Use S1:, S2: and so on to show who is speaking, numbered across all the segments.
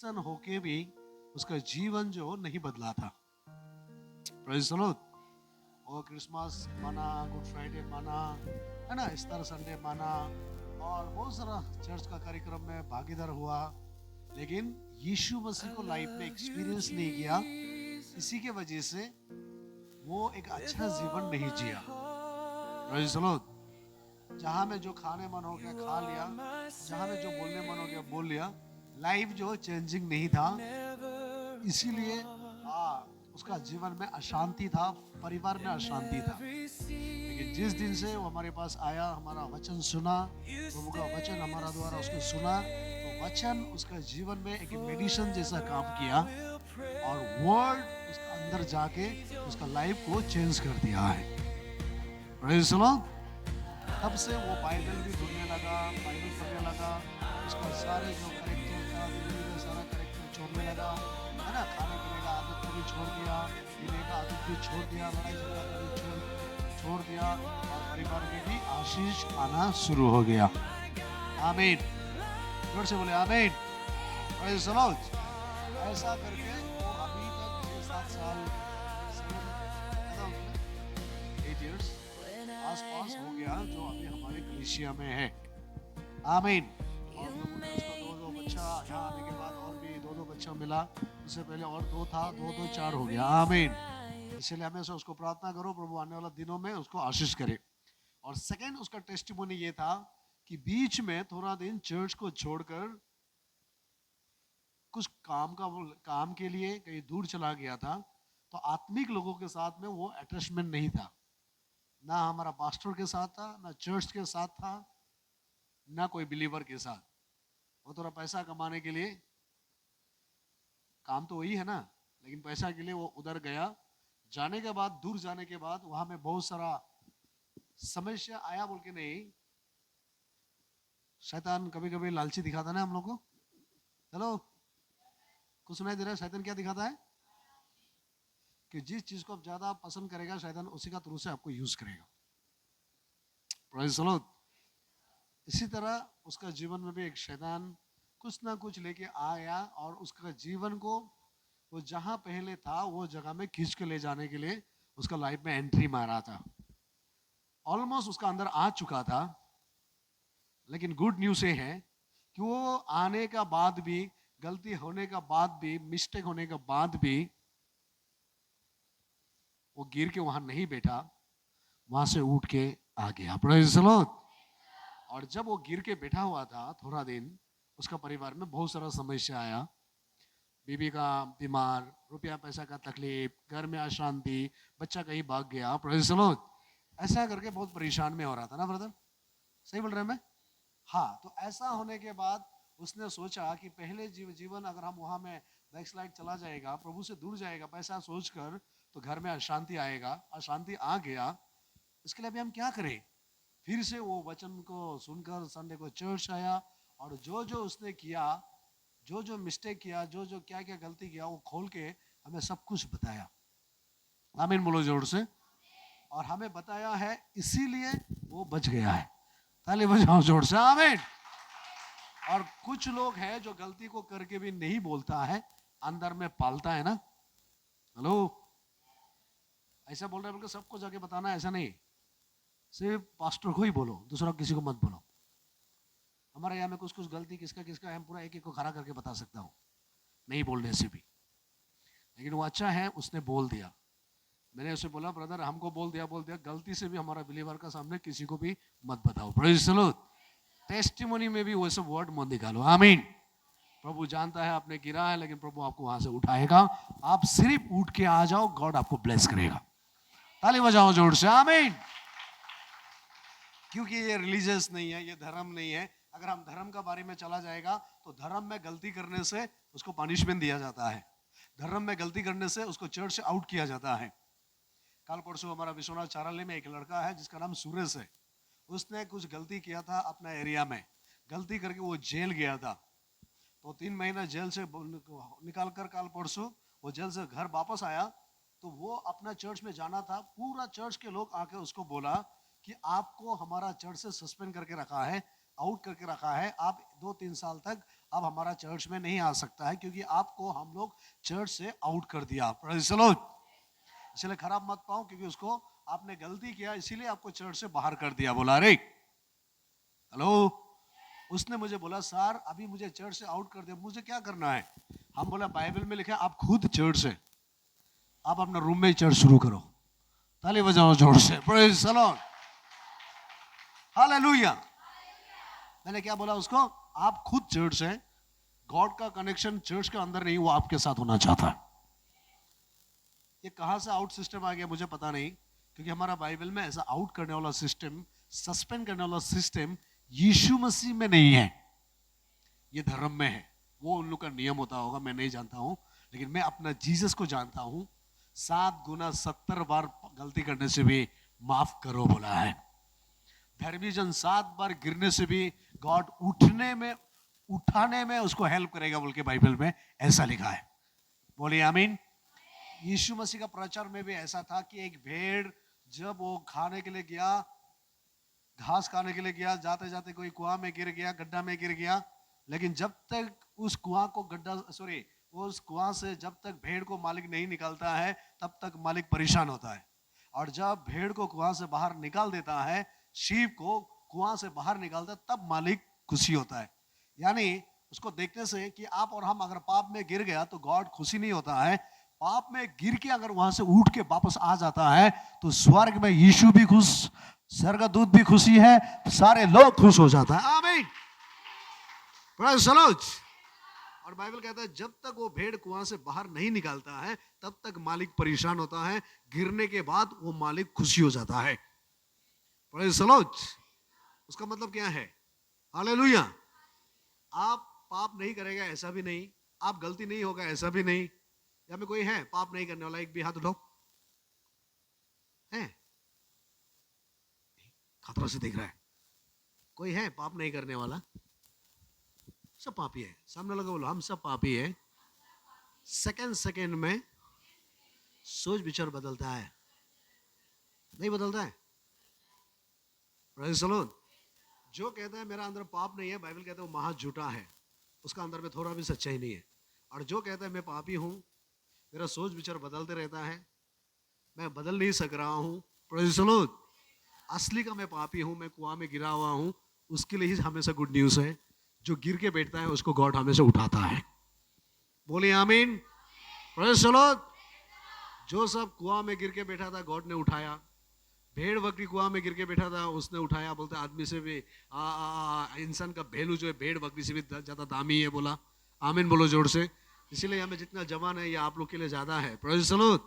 S1: सन होके भी उसका जीवन जो नहीं बदला था। Praise the Lord. वो क्रिसमस माना, गुड फ्राइडे माना, है ना, ईस्टर संडे माना और बहुत सारा चर्च का कार्यक्रम में भागीदार हुआ, लेकिन यीशु मसीह को लाइफ में एक्सपीरियंस नहीं किया। इसी के वजह से वो एक अच्छा जीवन नहीं जिया। Praise the Lord. जहाँ में जो खाने मन हो गया खा लिया, जहाँ में जो बोलने मन हो गया बोल लिया, लाइफ जो चेंजिंग नहीं था। इसीलिए उसका जीवन में अशांति था, परिवार में अशांति था। लेकिन जिस दिन से वो हमारे पास आया, हमारा वचन सुना, प्रभु का वचन हमारा द्वारा उसने सुना, तो वचन उसका जीवन में एक मेडिसिन जैसा काम किया और वर्ड उसका अंदर जाके उसका लाइफ को चेंज कर दिया है। Praise the Lord. तब से वो बाइबल भी ढूंढने लगा, बाइबल पढ़ने लगा, उसका सारे जो करेक्टर था धीरे धीरे सारा करेक्टर छोड़ने लगा, है ना। खाने पीने का आदत को भी छोड़ दिया, पीने का आदत भी छोड़ दिया, लड़ाई झगड़ा को भी छोड़ दिया और परिवार में भी आशीष आना शुरू हो गया। आमीन। जोर से बोले आमीन। Praise the Lord. ऐसा करके वो अभी तक 6-7 साल 8 इयर्स आसपास हो गया जो अभी हमारे कलीसिया में है। आमीन। और प्रभु ने उसको दो बच्चा, यहाँ आने के बाद और भी दो बच्चा मिला। इससे पहले और 2 था, 2 4 हो गया। आमीन। इसलिए हमेशा उसको प्रार्थना करो, प्रभु आने वाला दिनों में उसको आशीष करे। और सेकंड उसका टेस्टिमोनी ये था कि बीच में थोड़ा दिन चर्च को छोड़कर कुछ काम के लिए कहीं दूर चला गया था। तो आत्मिक लोगों के साथ में वो अटैचमेंट नहीं था, ना हमारा पास्टर के साथ था, ना चर्च के साथ था, ना कोई बिलीवर के साथ। वो थोड़ा पैसा कमाने के लिए, काम तो वही है ना, लेकिन पैसा के लिए वो उधर गया। जाने के बाद, दूर जाने के बाद वहां में बहुत सारा समस्या आया बोल के नहीं, शैतान कभी कभी लालची दिखाता ना हम लोग को। हेलो, कुछ सुनाई दे रहा है? शैतान क्या दिखाता है कि जिस चीज को आप ज्यादा पसंद करेगा, शैतान उसी का थ्रू से आपको यूज करेगा। Praise the Lord. इसी तरह उसका जीवन में भी एक शैतान कुछ ना कुछ लेके आया और उसका जीवन को वो जहां पहले था वो जगह में खींच के ले जाने के लिए उसका लाइफ में एंट्री मारा था। ऑलमोस्ट उसका अंदर आ चुका था, लेकिन गुड न्यूज़ ये है कि वो आने का बाद भी, गलती होने का बाद भी, मिस्टेक होने का बाद भी वो गिर के वहां नहीं बैठा, वहां से उठ के आ गया। Praise the Lord. और जब वो गिर के बैठा हुआ था थोड़ा दिन, उसका परिवार में बहुत सारा समस्या आया। बीबी का बीमार, रुपया पैसा का तकलीफ, घर में अशांति, बच्चा कहीं भाग गया। Praise the Lord. ऐसा करके बहुत परेशान में हो रहा था ना ब्रदर, सही बोल रहे हैं मैं? हाँ, तो ऐसा होने के बाद उसने सोचा कि पहले जीवन अगर हम वहां में बैकस्लाइड चला जाएगा, प्रभु से दूर जाएगा पैसा सोचकर, तो घर में अशांति आएगा। अशांति आ गया, इसके लिए अभी हम क्या करें? फिर से वो वचन को सुनकर संडे को चर्च आया और जो जो उसने किया, जो जो मिस्टेक किया, जो जो क्या क्या गलती किया, वो खोल के हमें सब कुछ बताया। आमीन बोलो जोर से। और हमें बताया है, इसीलिए वो बच गया है। ताली बजाओ जोर से, आमीन। और कुछ लोग हैं जो गलती को करके भी नहीं बोलता है, अंदर में पालता है ना। हेलो, ऐसा बोल रहे हैं सबको जाके बताना, ऐसा नहीं, सिर्फ पास्टर को ही बोलो, दूसरा किसी को मत बोलो। हमारे यहाँ में कुछ कुछ गलती किसका किसका है, हम पूरा एक एक को खड़ा करके बता सकता हूँ नहीं बोलने से भी। लेकिन वो अच्छा है, उसने बोल दिया। मैंने उसे बोला, ब्रदर हमको बोल दिया, गलती से भी हमारा बिलीवर का सामने किसी को भी मत बताओ। Praise the Lord. टेस्टिमोनी में भी वो सब वर्ड मत निकालो। आमीन। प्रभु जानता है आपने गिरा है, लेकिन प्रभु आपको वहां से उठाएगा। आप सिर्फ उठ के आ जाओ, गॉड आपको ब्लेस करेगा। ताली बजाओ जोर से, आमीन। क्योंकि ये रिलीजियस नहीं है, ये धर्म नहीं है। अगर हम धर्म का बारे में चला जाएगा तो धर्म में गलती करने से उसको पनिशमेंट दिया जाता है, धर्म में गलती करने से उसको चर्च से आउट किया जाता है। कल परसों हमारा विश्वनाथ चारालय में एक लड़का है जिसका नाम सुरेश है। उसने कुछ गलती किया था अपना एरिया में, गलती करके वो जेल गया था। तो 3 महीना जेल से निकाल कर कल परसों वो जेल से घर वापस आया। तो वो अपना चर्च में जाना था, पूरा चर्च के लोग आके उसको बोला कि आपको हमारा चर्च से सस्पेंड करके रखा है, आउट करके रखा है, आप 2-3 साल तक अब हमारा चर्च में नहीं आ सकता है, क्योंकि आपको हम लोग चर्च से आउट कर दिया। Praise the Lord. इसलिए खराब मत पाओ, क्योंकि उसको आपने गलती किया इसीलिए आपको चर्च से बाहर कर दिया। बोला रे हेलो। उसने मुझे बोला सर अभी मुझे चर्च से आउट कर दिया, मुझे क्या करना है? हम बोला बाइबल में लिखा है आप खुद चर्च से, आप अपना रूम में ही चर्च शुरू करो। ताली बजाओ जोर से, प्रेज़ द लॉर्ड, हालेलुया। मैंने क्या बोला उसको? आप खुद चर्च से, गॉड का कनेक्शन चर्च के अंदर नहीं, वो आपके साथ होना चाहता है। ये कहां से आउट सिस्टम आ गया मुझे पता नहीं, क्योंकि हमारा बाइबल में ऐसा आउट करने वाला सिस्टम, सस्पेंड करने वाला सिस्टम यीशु मसीह में नहीं है, ये धर्म में है। वो उन लोग का नियम होता होगा, मैं नहीं जानता हूं, लेकिन मैं अपना जीसस को जानता हूं। 7 गुना 70 बार गलती करने से भी माफ करो बोला है। धर्मी जन 7 बार गिरने से भी गॉड उठाने में उसको हेल्प करेगा बोल के बाइबल में ऐसा लिखा है। बोलिए आमीन। यीशु मसीह का प्रचार में भी ऐसा था कि एक भेड़ जब वो खाने के लिए गया, घास खाने के लिए गया, जाते जाते कोई कुआं में गिर गया, गड्ढा में गिर गया, लेकिन जब तक उस कुआं को उस कुआं से जब तक भेड़ को मालिक नहीं निकालता है तब तक मालिक परेशान होता है। और जब भेड़ को कुआं से बाहर निकाल देता है, शीप को कुआं से बाहर निकालता है, तब मालिक खुशी होता है। यानी उसको देखने से कि आप और हम अगर पाप में गिर गया तो गॉड खुशी नहीं होता है। पाप में गिर के अगर वहां से उठ के वापस आ जाता है तो स्वर्ग में यीशु भी खुश, स्वर्गदूत भी खुशी है, सारे लोग खुश हो जाता है। आमीन, प्रेज़ द लॉर्ड। और बाइबल कहता है जब तक वो भेड़ कुआं से बाहर नहीं निकालता है तब तक मालिक परेशान होता है, गिरने के बाद वो मालिक खुशी हो जाता है। Praise the Lord. उसका मतलब क्या है? हालेलुया। आप पाप नहीं करेगा ऐसा भी नहीं, आप गलती नहीं होगा ऐसा भी नहीं। या में कोई है पाप नहीं करने वाला? एक भी हाथ उठाओ। है? खतरा से देख रहा है। कोई है पाप नहीं करने वाला? सब पापी है। सामने लगा बोलो हम सब पापी है। सेकंड में सोच विचार बदलता है, नहीं बदलता है? Praise the Lord. जो कहता है मेरा अंदर पाप नहीं है, बाइबल कहता है वो महा झूठा है, उसका अंदर में थोड़ा भी सच्चाई नहीं है। और जो कहता है मैं पापी हूं, मेरा सोच विचार बदलते रहता है, मैं बदल नहीं सक रहा हूं, प्रेज़ द लॉर्ड, असली का मैं पापी हूं, मैं कुआं में गिरा हुआ हूं, उसके लिए ही हमेशा गुड न्यूज है। जो गिर के बैठता है उसको गॉड हमेशा उठाता है। बोलिए आमीन, प्रेज़ द लॉर्ड। जो सब कुआं में गिर के बैठा था गॉड ने उठाया। भेड़ बकरी कुआं में गिर के बैठा था, उसने उठाया। बोलते आदमी से भी इंसान का वैल्यू जो है भेड़ बकरी से भी ज्यादा दामी है। बोला आमीन, बोलो जोर से। इसीलिए हमें जितना जवान है ये आप लोग के लिए ज्यादा है। Praise the Lord.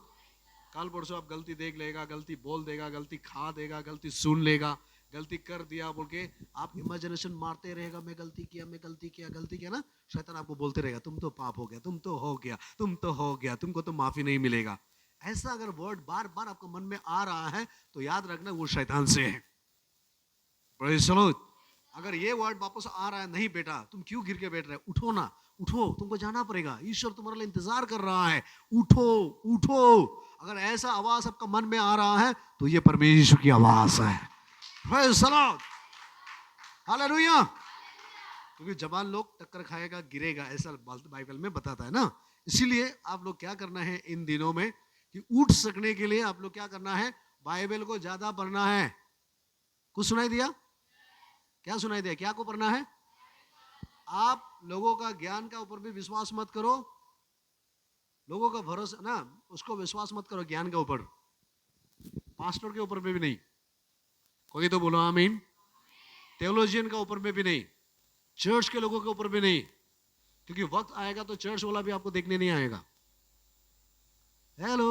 S1: कल परसों आप गलती देख लेगा, गलती बोल देगा, गलती खा देगा, गलती सुन लेगा, गलती कर दिया बोल के आप इमेजिनेशन मारते रहेगा, मैं गलती किया, मैं गलती किया, गलती किया ना। शैतान आपको बोलते रहेगा तुम तो पाप हो गया, तुम तो हो गया, तुम तो हो गया, तुमको तो माफी नहीं मिलेगा। ऐसा अगर वर्ड बार बार आपको मन में आ रहा है तो याद रखना वो शैतान से है। Praise the Lord. अगर ये वर्ड वापस आ रहा है, नहीं बेटा तुम क्यों गिर के बैठ रहे, उठो ना, उठो, तुमको जाना पड़ेगा, ईश्वर तुम्हारे लिए इंतजार कर रहा है, उठो उठो। अगर ऐसा आवाज आपका मन में आ रहा है तो ये परमेश्वर की आवाज है। Praise the Lord, hallelujah. क्योंकि जवान लोग टक्कर खाएगा, गिरेगा, ऐसा बाइबल में बताता है ना। इसीलिए आप लोग क्या करना है इन दिनों में कि उठ सकने के लिए आप लोग क्या करना है, बाइबल को ज्यादा पढ़ना है। कुछ सुनाई दिया? क्या सुनाई दिया? क्या को पढ़ना है? आप लोगों का ज्ञान का ऊपर भी विश्वास मत करो, लोगों का भरोसा ना, उसको विश्वास मत करो ज्ञान के ऊपर, पास्टर के ऊपर में भी नहीं। कोई तो बोलो आमीन। थियोलॉजियन का ऊपर में भी नहीं, चर्च के लोगों के ऊपर भी नहीं, क्योंकि वक्त आएगा तो चर्च वाला भी आपको देखने नहीं आएगा। हेलो,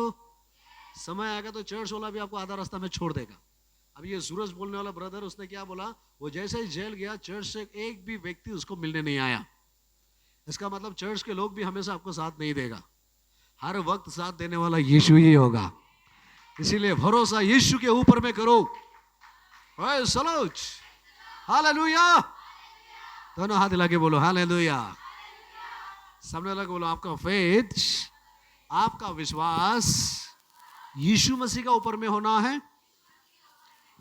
S1: समय आएगा तो चर्च वाला भी आपको आधा रास्ता में छोड़ देगा। अब ये सूरज बोलने वाला ब्रदर, उसने क्या बोला, वो जैसे ही जेल गया चर्च से एक भी व्यक्ति उसको मिलने नहीं आया। इसका मतलब चर्च के लोग भी हमेशा आपको साथ नहीं देगा, हर वक्त साथ देने वाला यीशु ही होगा। इसीलिए भरोसा यीशु के ऊपर में करो। हालेलुया। दोनों हाथ हिला के बोलो हालेलुया। सामने लगा बोलो आपका फेथ, आपका विश्वास यीशु मसीह का ऊपर में होना है,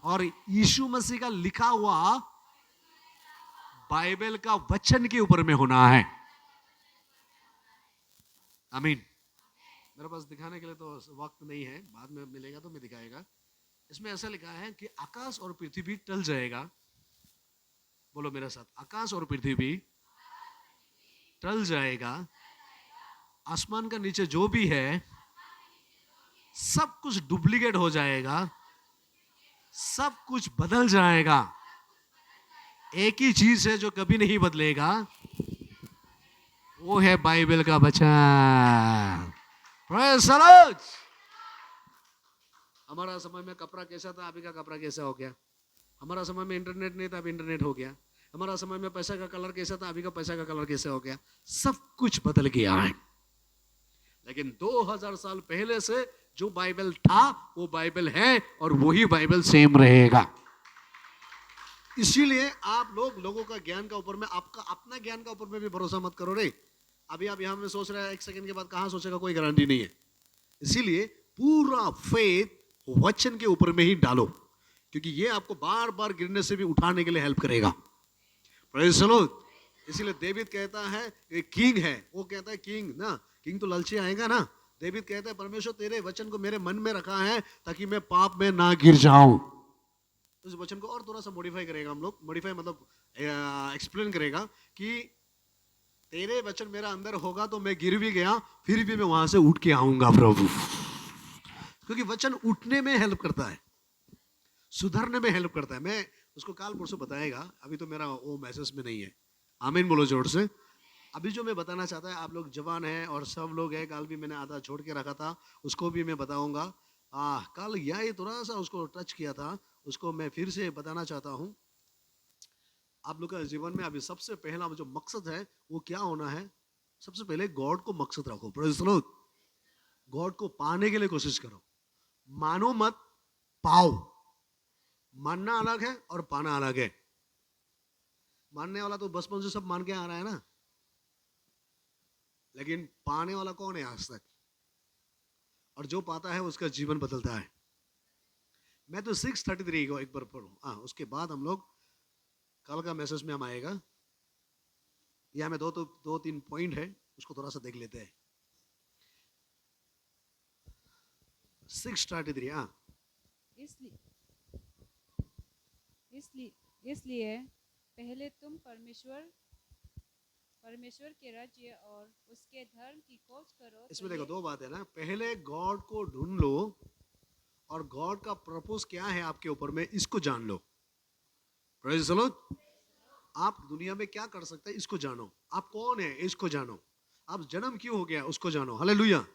S1: और यीशु मसीह का लिखा हुआ बाइबल का वचन के ऊपर में होना है। आमीन। मेरे पास दिखाने के लिए तो वक्त नहीं है, बाद में मिलेगा तो मैं दिखाएगा। इसमें ऐसा लिखा है कि आकाश और पृथ्वी टल जाएगा। बोलो मेरे साथ, आकाश और पृथ्वी टल जाएगा, आसमान का नीचे जो भी है सब कुछ डुप्लीकेट हो जाएगा, सब कुछ बदल जाएगा। एक ही चीज है जो कभी नहीं बदलेगा, वो है बाइबल का वचन। Praise the Lord. हमारा समय में कपड़ा कैसा था, अभी का कपड़ा कैसा हो गया। हमारा समय में इंटरनेट नहीं था, अभी इंटरनेट हो गया। हमारा समय में पैसा का कलर कैसा था, अभी का पैसा का कलर कैसा हो गया। सब कुछ बदल गया है। लेकिन 2000 साल पहले से जो बाइबल था वो बाइबल है और वही बाइबल सेम रहेगा। इसीलिए आप लोगों का ज्ञान का ऊपर में, आपका अपना ज्ञान का ऊपर में भी भरोसा मत करो रे। अभी आप यहाँ में सोच रहे हैं, एक सेकंड के बाद कहाँ सोचेगा, कोई गारंटी नहीं है। इसीलिए पूरा फेथ वचन के ऊपर में ही डालो, क्योंकि ये आपको बार बार गिरने से भी उठाने के लिए हेल्प करेगा। Praise the Lord. इसीलिए डेविड कहता है, एक किंग है, वो कहता है किंग ना, किंग तो लालची आएगा ना। डेविड कहता है परमेश्वर तेरे वचन को मेरे मन में रखा है ताकि मैं पाप में ना गिर जाऊं। उस वचन को और थोड़ा सा मॉडिफाई करेगा हम लोग, मॉडिफाई मतलब एक्सप्लेन करेगा कि तेरे वचन मेरा अंदर होगा तो मैं गिर भी गया फिर भी मैं वहां से उठ के आऊंगा प्रभु। क्योंकि वचन उठने में हेल्प करता है, सुधरने में हेल्प करता है। मैं उसको काल परसों बताएगा, अभी तो मेरा वो मैसेज में नहीं है। आमीन बोलो जोर से। अभी जो मैं बताना चाहता है, आप लोग जवान हैं और सब लोग हैं, कल भी मैंने आधा छोड़ के रखा था, उसको भी मैं बताऊंगा। कल यही थोड़ा सा उसको टच किया था, उसको मैं फिर से बताना चाहता हूँ। आप लोग का जीवन में अभी सबसे पहला जो मकसद है वो क्या होना है। सबसे पहले गॉड को मकसद रखो। Praise the Lord. गॉड को पाने के लिए कोशिश करो, मानो मत, पाओ। मानना अलग है और पाना अलग है। मानने वाला तो बचपन से सब मान के आ रहा है ना, लेकिन पाने वाला कौन है आज तक? और जो पाता है उसका जीवन बदलता है। मैं तो 6:33 को एक बार पढ़ूं, उसके बाद हम लोग कल का मैसेज में हम आएगा। यहाँ में दो तीन पॉइंट है, उसको थोड़ा सा देख लेते हैं। 6:33।
S2: इसलिए पहले तुम परमेश्वर के राज्य और उसके धर्म की खोज करो।
S1: इसमें देखो दो बात है ना, पहले गॉड को ढूंढ लो और गॉड का प्रपोज क्या है आपके ऊपर में इसको जान लो। Praise the Lord. आप दुनिया में क्या कर सकते हैं इसको जानो, आप कौन है इसको जानो, आप जन्म क्यों हो गया उसको जानो। हालेलुया।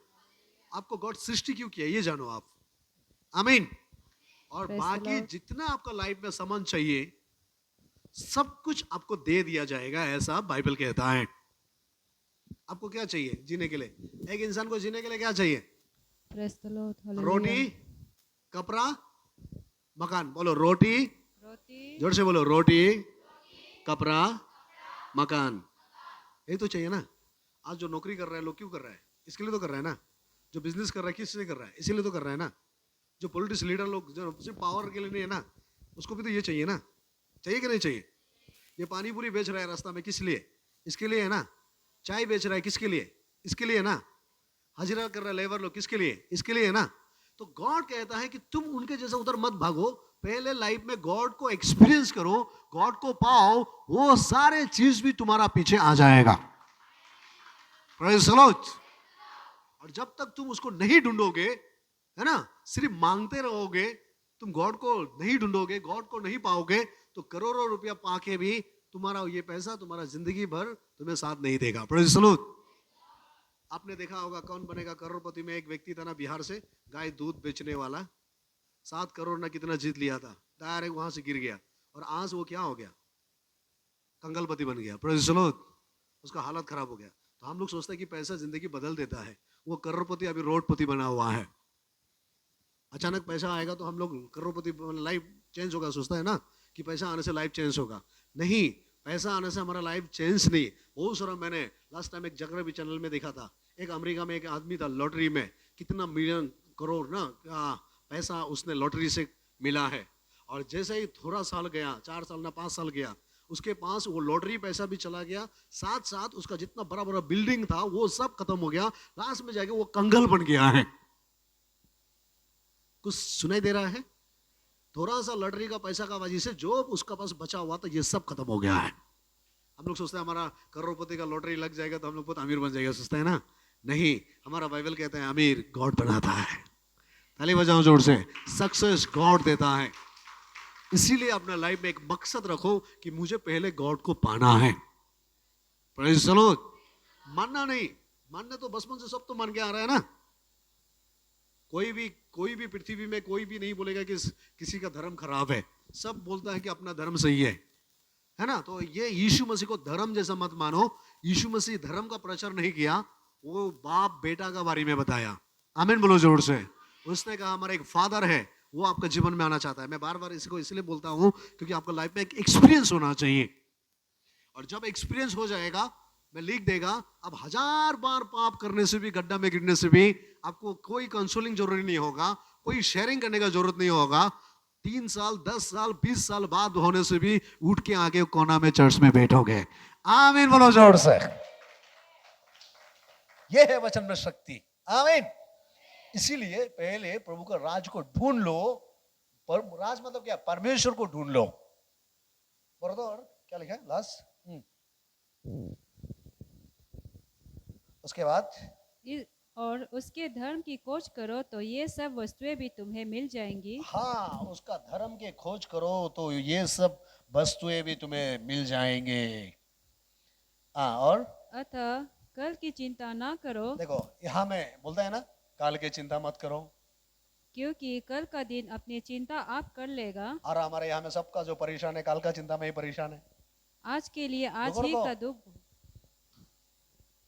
S1: आपको गॉड सृष्टि क्यों किया ये जानो आप। आमीन। और बाकी जितना आपका लाइफ में सामान चाहिए सब कुछ आपको दे दिया जाएगा, ऐसा बाइबल कहता है। आपको क्या चाहिए जीने के लिए? एक इंसान को जीने के लिए क्या चाहिए? रोटी, कपड़ा, मकान। बोलो रोटी, जोर से बोलो, रोटी, कपड़ा, मकान। यही तो चाहिए ना। आज जो नौकरी कर रहा है लोग क्यों कर रहा है? इसके लिए तो कर रहा है ना। जो बिजनेस कर रहा है किस लिए कर रहा है? इसीलिए तो कर रहा है ना। जो पॉलिटिक्स लीडर लोग जो सिर्फ पावर के लिए नहीं है ना, उसको भी तो ये चाहिए ना। चाहिए कि नहीं चाहिए? ये पानी पूरी बेच रहा है रास्ता में, किस लिए? इसके लिए है ना। चाय बेच रहा है किसके लिए? इसके लिए है ना। हाजिरा कर रहा है लेबर लोग किसके लिए? इसके लिए है ना। तो गॉड कहता है कि तुम उनके जैसा उधर मत भागो, पहले लाइफ में गॉड को एक्सपीरियंस करो, गॉड को पाओ, वो सारे चीज भी तुम्हारा पीछे आ जाएगा। Praise the Lord. और जब तक तुम उसको नहीं ढूंढोगे, है ना, सिर्फ मांगते रहोगे, तुम गॉड को नहीं ढूंढोगे, गॉड को नहीं पाओगे, तो करोड़ों रुपया पाके भी तुम्हारा ये पैसा तुम्हारा जिंदगी भर तुम्हें साथ नहीं देगा। Praise the Lord. आपने देखा होगा कौन बनेगा करोड़पति में एक व्यक्ति था ना बिहार से, गाय दूध बेचने वाला, 7 करोड़ ना कितना जीत लिया था, डायरेक्ट वहां से गिर गया और आज वो क्या हो गया? कंगलपति बन गया। Praise the Lord. उसका हालत खराब हो गया। तो हम लोग सोचते हैं कि पैसा जिंदगी बदल देता है, वो करोड़पति अभी रोडपति बना हुआ है। अचानक पैसा आएगा तो हम लोग करोड़पति लाइफ चेंज होगा, सोचता है ना कि पैसा आने से लाइफ चेंज होगा। नहीं, पैसा आने से हमारा लाइफ चेंज नहीं। बहुत सारा मैंने लास्ट टाइम एक जगरबी चैनल में देखा था, एक अमेरिका में एक आदमी था, लॉटरी में कितना मिलियन करोड़ ना पैसा उसने लॉटरी से मिला है। और जैसे ही थोड़ा साल गया, 4 साल ना 5 साल गया, उसके पास वो लॉटरी पैसा भी चला गया, साथ साथ उसका जितना बड़ा बड़ा बिल्डिंग था वो सब खत्म हो गया। लास्ट में जाके वो कंगाल बन गया है। कुछ सुनाई दे रहा है? थोड़ा सा लॉटरी का पैसा का वजह से जो उसका पास बचा हुआ था ये सब खत्म हो गया है। हम लोग सोचते हैं हमारा करोड़पति का लॉटरी लग जाएगा तो हम लोग बहुत अमीर बन जाएगा, सोचते हैं ना? नहीं, हमारा बाइबल कहता है अमीर गॉड बनाता है। ताली बजाओ जोर से। सक्सेस गॉड देता है। इसीलिए अपना लाइफ में एक मकसद रखो कि मुझे पहले गॉड को पाना है। Praise the Lord. मानना नहीं, मानना तो बचपन से सब तो मान के आ रहा है ना। कोई भी पृथ्वी में कोई भी नहीं बोलेगा कि किसी का धर्म खराब है। सब बोलता है कि अपना धर्म सही है ना? तो ये यीशु मसीह को धर्म जैसा मत मानो। यीशु मसीह धर्म का प्रचार नहीं किया, वो बाप बेटा का बारे में बताया। आमीन बोलो जोर से। उसने कहा हमारा एक फादर है, वो आपका जीवन में आना चाहता है। मैं बार बार इसको इसलिए बोलता हूं क्योंकि आपका लाइफ में एक एक्सपीरियंस होना चाहिए। और जब एक्सपीरियंस हो जाएगा, मैं लिख देगा, अब 1000 बार पाप करने से भी, गड्ढा में गिरने से भी आपको कोई कंसोलिंग जरूरी नहीं होगा, कोई शेयरिंग करने का जरूरत नहीं होगा। 3 साल 10 साल 20 साल बाद होने से भी उठ के आगे कोना में चर्च में बैठोगे। आमीन बोलो जोर से। ये है वचन में शक्ति। आमीन। इसीलिए पहले प्रभु का राज को ढूंढ लो। राज मतलब क्या? परमेश्वर को ढूंढ लो। ब्रदर क्या लिखा है लास्ट? उसके बाद
S2: और उसके धर्म की खोज करो तो ये सब वस्तुएं भी तुम्हें मिल जाएंगी।
S1: हाँ, उसका धर्म के खोज करो तो ये सब वस्तुएं भी तुम्हें मिल जाएंगे। हाँ, और
S2: अतः कल की चिंता ना करो।
S1: देखो यहाँ में बोलता है ना, काल की चिंता मत करो,
S2: क्योंकि कल का दिन अपनी चिंता आप कर लेगा।
S1: और हमारे यहाँ में सबका जो परेशान है काल का चिंता में ही परेशान है।
S2: आज के लिए आज
S1: देखो,
S2: ही
S1: देखो।
S2: का दुख।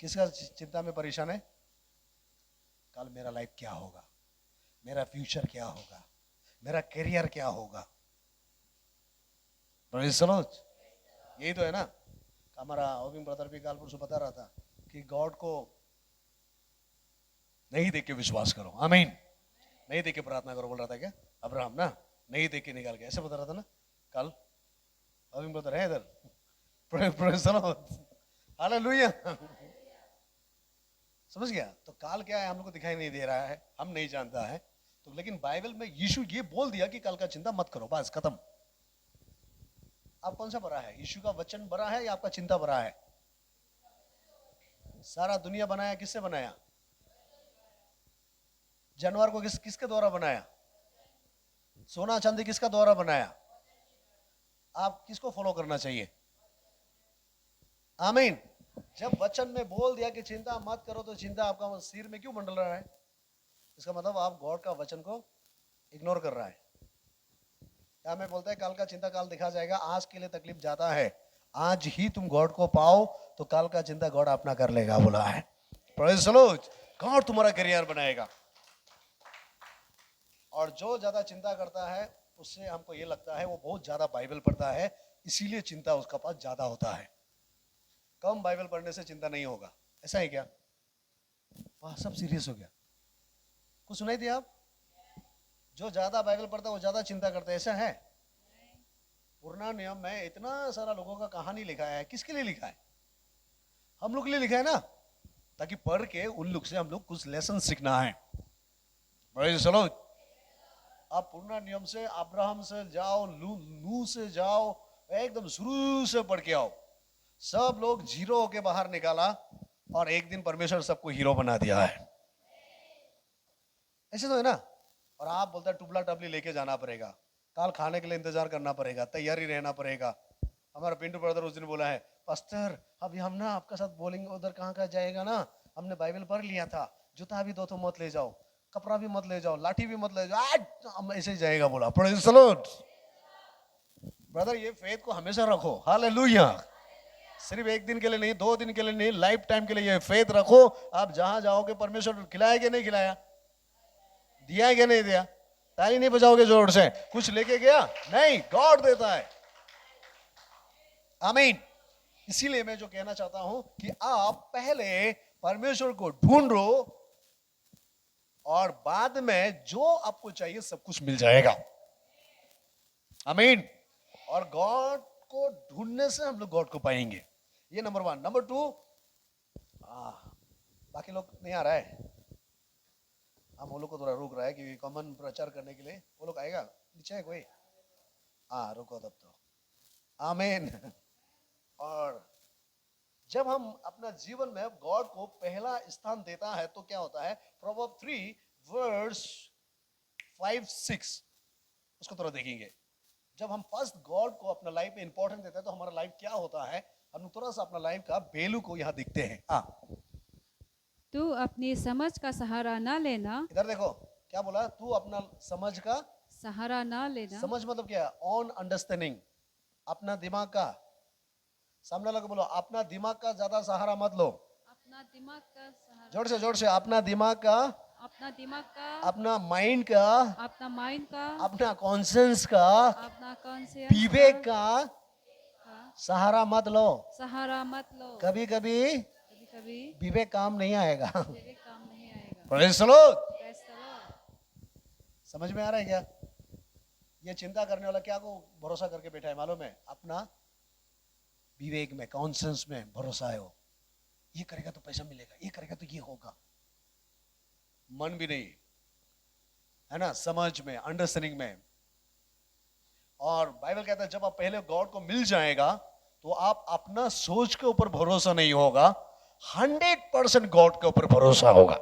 S1: किसका चिंता में परेशान है? कल मेरा लाइफ क्या होगा, मेरा फ्यूचर क्या होगा, मेरा करियर क्या होगा। Praise the Lord. यही तो है ना। हमारा ओबिंग ब्रदर भी काल परसों बता रहा था कि गॉड को नहीं देख के विश्वास करो। आमीन। नहीं देख के प्रार्थना करो बोल रहा था क्या अब्राहम ना? नहीं देख के निकाल के, ऐसे बता रहा था ना कल। ओबिंग ब्रदर है इधर। Praise the Lord. हालेलुया। समझ गया? तो काल क्या है हम लोग को दिखाई नहीं दे रहा है, हम नहीं जानता है तो, लेकिन बाइबल में यीशु ये बोल दिया कि कल का चिंता मत करो, बस खत्म। आप कौन सा बड़ा है? यीशु का वचन बड़ा है या आपका चिंता बड़ा है? सारा दुनिया बनाया किससे बनाया? जानवर को किसके द्वारा बनाया? सोना चांदी किसका द्वारा बनाया? आप किसको फॉलो करना चाहिए? आमीन। जब वचन में बोल दिया कि चिंता मत करो तो चिंता आपका सिर में क्यों मंडल रहा है? इसका मतलब आप गॉड का वचन को इग्नोर कर रहा है। क्या मैं बोलता है कल का चिंता काल दिखा जाएगा, आज के लिए तकलीफ ज्यादा है, आज ही तुम गॉड को पाओ तो कल का चिंता गॉड अपना कर लेगा बोला है। Praise the Lord. गॉड तुम्हारा करियर बनाएगा। और जो ज्यादा चिंता करता है उससे हमको ये लगता है वो बहुत ज्यादा बाइबल पढ़ता है, इसीलिए चिंता उसका पास ज्यादा होता है। कम बाइबल पढ़ने से चिंता नहीं होगा, ऐसा है क्या? वाह, सब सीरियस हो गया। कुछ सुनाई दिया? आप जो ज्यादा बाइबल पढ़ता है वो ज्यादा चिंता करता है, ऐसा है? पुराना नियम में इतना सारा लोगों का कहानी लिखा है, किसके लिए लिखा है? हम लोग के लिए लिखा है ना, ताकि पढ़ के उन लोग से हम लोग कुछ लेसन सीखना है। चलो आप पुराना नियम से अब्राहम से जाओ, नूह से जाओ, एकदम शुरू से पढ़ के आओ। सब लोग जीरो होके बाहर निकाला और एक दिन परमेश्वर सबको हीरो बना दिया है। ऐसे तो है ना। और आप बोलते हैं टुबला टबली लेके जाना पड़ेगा, काल खाने के लिए इंतजार करना पड़ेगा, तैयारी रहना पड़ेगा। हमारा पिंटू ब्रदर उस दिन बोला है, पास्टर अभी हम ना आपका साथ बोलेंगे, उधर कहाँ जाएगा ना, हमने बाइबल पढ़ लिया था, जूता भी 2 मत ले जाओ, कपड़ा भी मत ले जाओ, लाठी भी मत ले जाओ, हम ऐसे ही जाएगा बोला। Praise the Lord. ब्रदर ये फेथ को हमेशा रखो। हालेलुया। सिर्फ एक दिन के लिए नहीं, 2 दिन के लिए नहीं, लाइफ टाइम के लिए ये फेथ रखो। आप जहां जाओगे परमेश्वर खिलाया कि नहीं खिलाया, दिया कि नहीं दिया? ताली नहीं बजाओगे जोर से? कुछ लेके गया नहीं, गॉड देता है। आमीन। इसीलिए मैं जो कहना चाहता हूं कि आप पहले परमेश्वर को ढूंढो और बाद में जो आपको चाहिए सब कुछ मिल जाएगा। आमीन। और गॉड को ढूंढने से हम लोग गॉड को पाएंगे। ये नंबर 1। नंबर 2, बाकी लोग नहीं आ रहा है, हम वो लोग को थोड़ा रोक रहा है क्योंकि कॉमन प्रचार करने के लिए वो लोग आएगा। नीचे है कोई? रुको तब तो। आमीन। और जब हम अपना जीवन में गॉड को पहला स्थान देता है तो क्या होता है? प्रोवर्ब 3 वर्स 5-6 उसको थोड़ा देखेंगे। जब हम फर्स्ट गॉड को अपना लाइफ में इंपॉर्टेंट देते हैं तो हमारा लाइफ क्या होता है, हम थोड़ा सा अपना लाइफ का वैल्यू को यहाँ दिखते हैं।
S2: तू अपनी समझ का सहारा ना लेना।
S1: इधर देखो क्या बोला, तू अपना समझ का
S2: सहारा ना लेना।
S1: समझ मतलब क्या है? ऑन अंडरस्टैंडिंग, अपना दिमाग का। सामने वाले को बोलो अपना दिमाग का ज्यादा सहारा मत लो।
S2: अपना दिमाग का सहारा,
S1: जोर से अपना दिमाग का,
S2: अपना दिमाग का,
S1: अपना माइंड का,
S2: अपना माइंड का,
S1: अपना कॉन्शियंस का,
S2: अपना कॉन्शियस
S1: विवेक का
S2: का
S1: सहारा मत लो।
S2: सहारा मत लो।
S1: कभी कभी
S2: कभी कभी
S1: विवेक काम नहीं आएगा।
S2: विवेक काम नहीं आएगा।
S1: Praise the Lord.
S2: Praise the Lord।
S1: समझ में आ रहा है क्या? ये चिंता करने वाला क्या को भरोसा करके बैठा है मालूम है? अपना विवेक में, कॉन्शियंस में भरोसा है। वो ये करेगा तो पैसा मिलेगा, ये करेगा तो ये होगा। मन भी नहीं है ना, समझ में, अंडरस्टैंडिंग में। और बाइबल कहता है जब आप पहले गॉड को मिल जाएगा तो आप अपना सोच के ऊपर भरोसा नहीं होगा, 100% गॉड के ऊपर भरोसा होगा।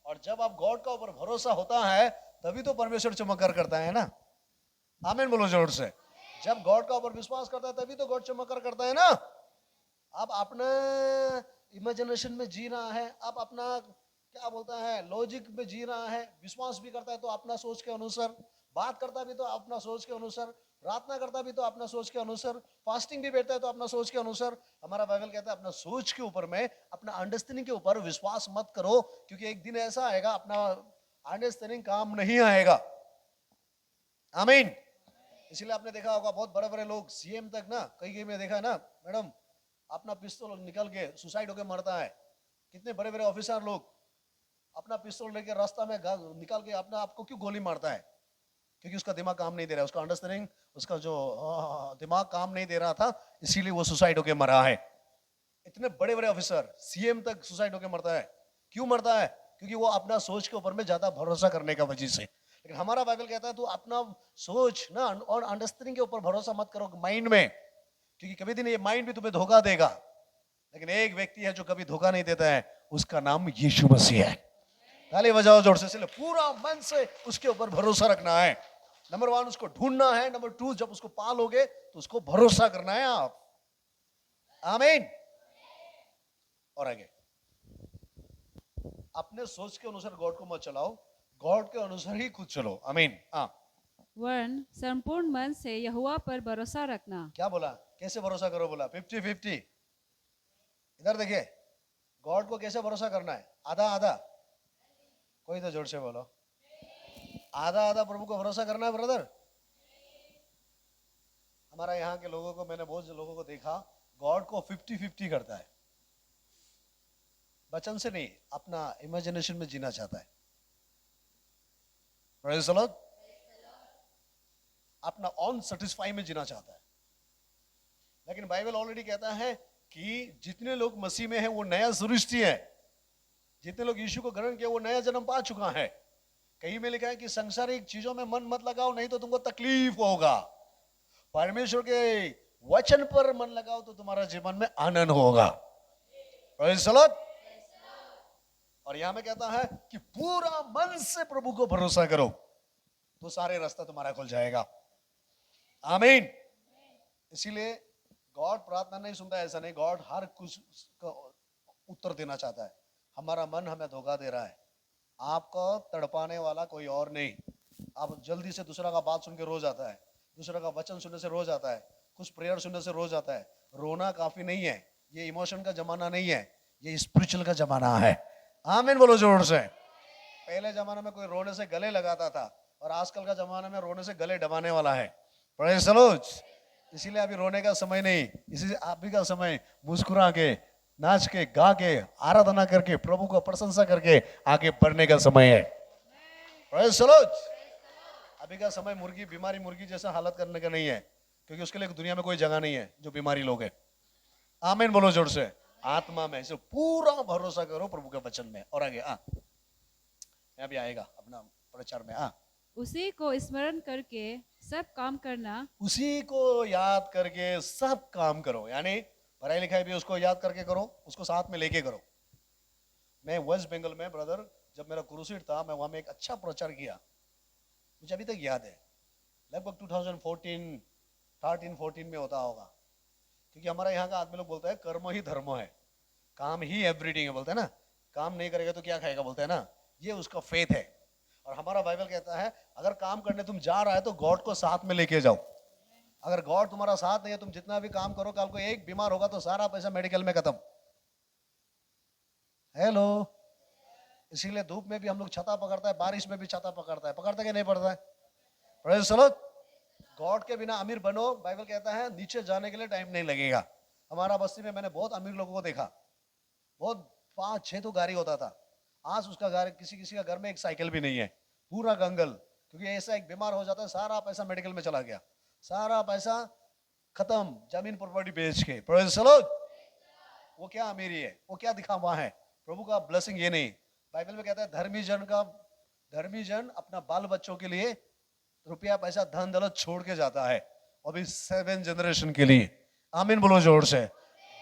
S1: और जब आप गॉड का ऊपर भरोसा होता है तभी तो परमेश्वर चमत्कार करता है ना। आमीन बोलो जोर से। जब गॉड का ऊपर विश्वास करता है तभी तो गॉड चमत्कार करता है ना। आप अपना इमेजिनेशन में जी रहा है, आप अपना क्या बोलता है लॉजिक में जी रहा है, विश्वास भी करता है तो अपना सोच के अनुसार, बात करता भी तो अपना सोच के अनुसार, प्रार्थना करता भी तो अपना सोच के अनुसार, फास्टिंग भी बैठता है तो अपना सोच के अनुसार। हमारा बाइबल कहता है अपना सोच के ऊपर में, अपना अंडरस्टैंडिंग के ऊपर विश्वास मत करो, क्योंकि एक दिन ऐसा आएगा अपना अंडरस्टैंडिंग काम नहीं आएगा। आमीन। इसलिए आपने देखा होगा बहुत बड़े बड़े लोग सीएम तक ना, कई में देखा है ना मैडम, अपना पिस्तौल निकल के सुसाइड होके मरता है। कितने बड़े बड़े ऑफिसर लोग अपना पिस्तौल लेके रास्ता में निकाल के अपना आपको क्यों गोली मारता है? क्योंकि उसका दिमाग काम नहीं दे रहा है, उसका अंडरस्टैंडिंग, उसका जो दिमाग काम नहीं दे रहा था, इसीलिए वो सुसाइड होके मरा है। इतने बड़े बड़े ऑफिसर सीएम तक सुसाइड होके मरता है। क्यों मरता है? क्योंकि वो अपना सोच के ऊपर में ज्यादा भरोसा करने का वजह से। लेकिन हमारा बाइबल कहता है तू अपना सोच ना और अंडरस्टैंडिंग के ऊपर भरोसा मत करो माइंड में, क्योंकि कभी दिन ये माइंड भी तुम्हें धोखा देगा। लेकिन एक व्यक्ति है जो कभी धोखा नहीं देता है, उसका नाम यीशु मसीह है। ताली बजाओ जोर से। इसलिए पूरा मन से उसके ऊपर भरोसा रखना है। नंबर 1 उसको ढूंढना है, नंबर 2 जब उसको पालोगे तो उसको भरोसा करना है आप। आमीन। और आगे अपने सोच के अनुसार गॉड को मत चलाओ, गॉड के अनुसार ही खुद चलो। आमीन।
S2: वर्ण संपूर्ण मन से यहोवा पर भरोसा रखना।
S1: क्या बोला? कैसे भरोसा करो? बोला 50-50। इधर देखिए, गॉड को कैसे भरोसा करना है? आधा आधा। कोई तो जोर से बोलो, आधा आधा प्रभु को भरोसा करना है ब्रदर। हमारा यहाँ के लोगों को, मैंने बहुत लोगों को देखा गॉड को 50-50 करता है। वचन से नहीं, अपना इमेजिनेशन में जीना चाहता है। Praise the Lord. अपना ऑन सेटिस्फाई में जीना चाहता है। लेकिन बाइबल ऑलरेडी कहता है कि जितने लोग मसीह में हैं वो नया सृष्टि है। जितने लोग यीशु को ग्रहण किया वो नया जन्म पा चुका है। कहीं में लिखा है कि सांसारिक चीजों में मन मत लगाओ, नहीं तो तुमको तकलीफ होगा। परमेश्वर के वचन पर मन लगाओ तो तुम्हारा जीवन में आनंद होगा। Praise the Lord. और यहां में कहता है कि पूरा मन से प्रभु को भरोसा करो तो सारे रास्ता तुम्हारा खुल जाएगा। आमीन। इसीलिए गॉड प्रार्थना नहीं सुनता है, ऐसा नहीं। गॉड हर कुछ का उत्तर देना चाहता है। हमारा मन हमें धोखा दे रहा है। आपको तड़पाने वाला कोई और नहीं। आप जल्दी से दूसरा का बात सुन के रो जाता है, दूसरा का वचन सुनने से रो जाता है, कुछ प्रेयर सुनने से रो जाता है। रोना काफी नहीं है। ये इमोशन का जमाना नहीं है, ये स्पिरिचुअल का जमाना है। आमीन बोलो जोर से। पहले जमाने में कोई रोने से गले लगाता था और आजकल का जमाना में रोने से गले दबाने वाला है। Praise the Lord. इसीलिए अभी रोने का समय नहीं, इसीलिए अभी का समय मुस्कुरा के, नाच के, गा के, आराधना करके, प्रभु को प्रशंसा करके आगे बढ़ने का समय है। Praise the Lord. अभी का समय मुर्गी बीमारी मुर्गी जैसा हालत करने का नहीं है।
S3: क्योंकि उसके लिए दुनिया में कोई जगह नहीं है जो बीमारी लोग है। आमीन बोलो जोर से। आत्मा में सिर्फ पूरा भरोसा करो प्रभु के वचन में। और आगे यहाँ भी आएगा अपना प्रचार में।
S2: उसी को स्मरण करके सब काम करना,
S3: उसी को याद करके सब काम करो, यानी पढ़ाई लिखाई भी उसको याद करके करो, उसको साथ में लेके करो। मैं वेस्ट बंगाल में ब्रदर, जब मेरा क्रूसीड था, मैं वहां में एक अच्छा प्रचार किया, मुझे अभी तक याद है। लगभग 2013-14 में होता होगा, क्योंकि हमारा यहाँ का आदमी लोग बोलता है कर्म ही धर्म है, काम ही एवरीथिंग है, बोलते हैं ना। काम नहीं करेगा तो क्या खाएगा, बोलते हैं ना। ये उसका फेथ है। और हमारा बाइबल कहता है अगर काम करने तुम जा रहा है तो गॉड को साथ में लेके जाओ। अगर गॉड तुम्हारा साथ नहीं है, तुम जितना भी काम करो, कल को एक बीमार होगा तो सारा पैसा मेडिकल में खत्म। हेलो। इसीलिए धूप में भी हम लोग छाता पकड़ता है, बारिश में भी छाता पकड़ता है। पकड़ता कि नहीं पड़ता है? Praise the Lord. गॉड के बिना अमीर बनो, बाइबल कहता है नीचे जाने के लिए टाइम नहीं लगेगा। हमारा बस्ती में मैंने बहुत अमीर लोगों को देखा, बहुत 5-6 तो गाड़ी होता था। आज उसका घर, किसी का घर में एक साइकिल भी नहीं है, पूरा गंगल। क्योंकि ऐसा एक बीमार हो जाता है, सारा पैसा मेडिकल में चला गया, सारा पैसा खत्म जमीन प्रॉपर्टी बेच के। Praise the Lord. वो क्या अमीरी है, वो क्या दिखावा है? प्रभु का ब्लेसिंग ये नहीं। बाइबल में कहता है धर्मी जन अपना बाल बच्चों के लिए रुपया पैसा धन दौलत छोड़ के जाता है, अभी 7 जनरेशन के लिए। आमीन बोलो जोर से।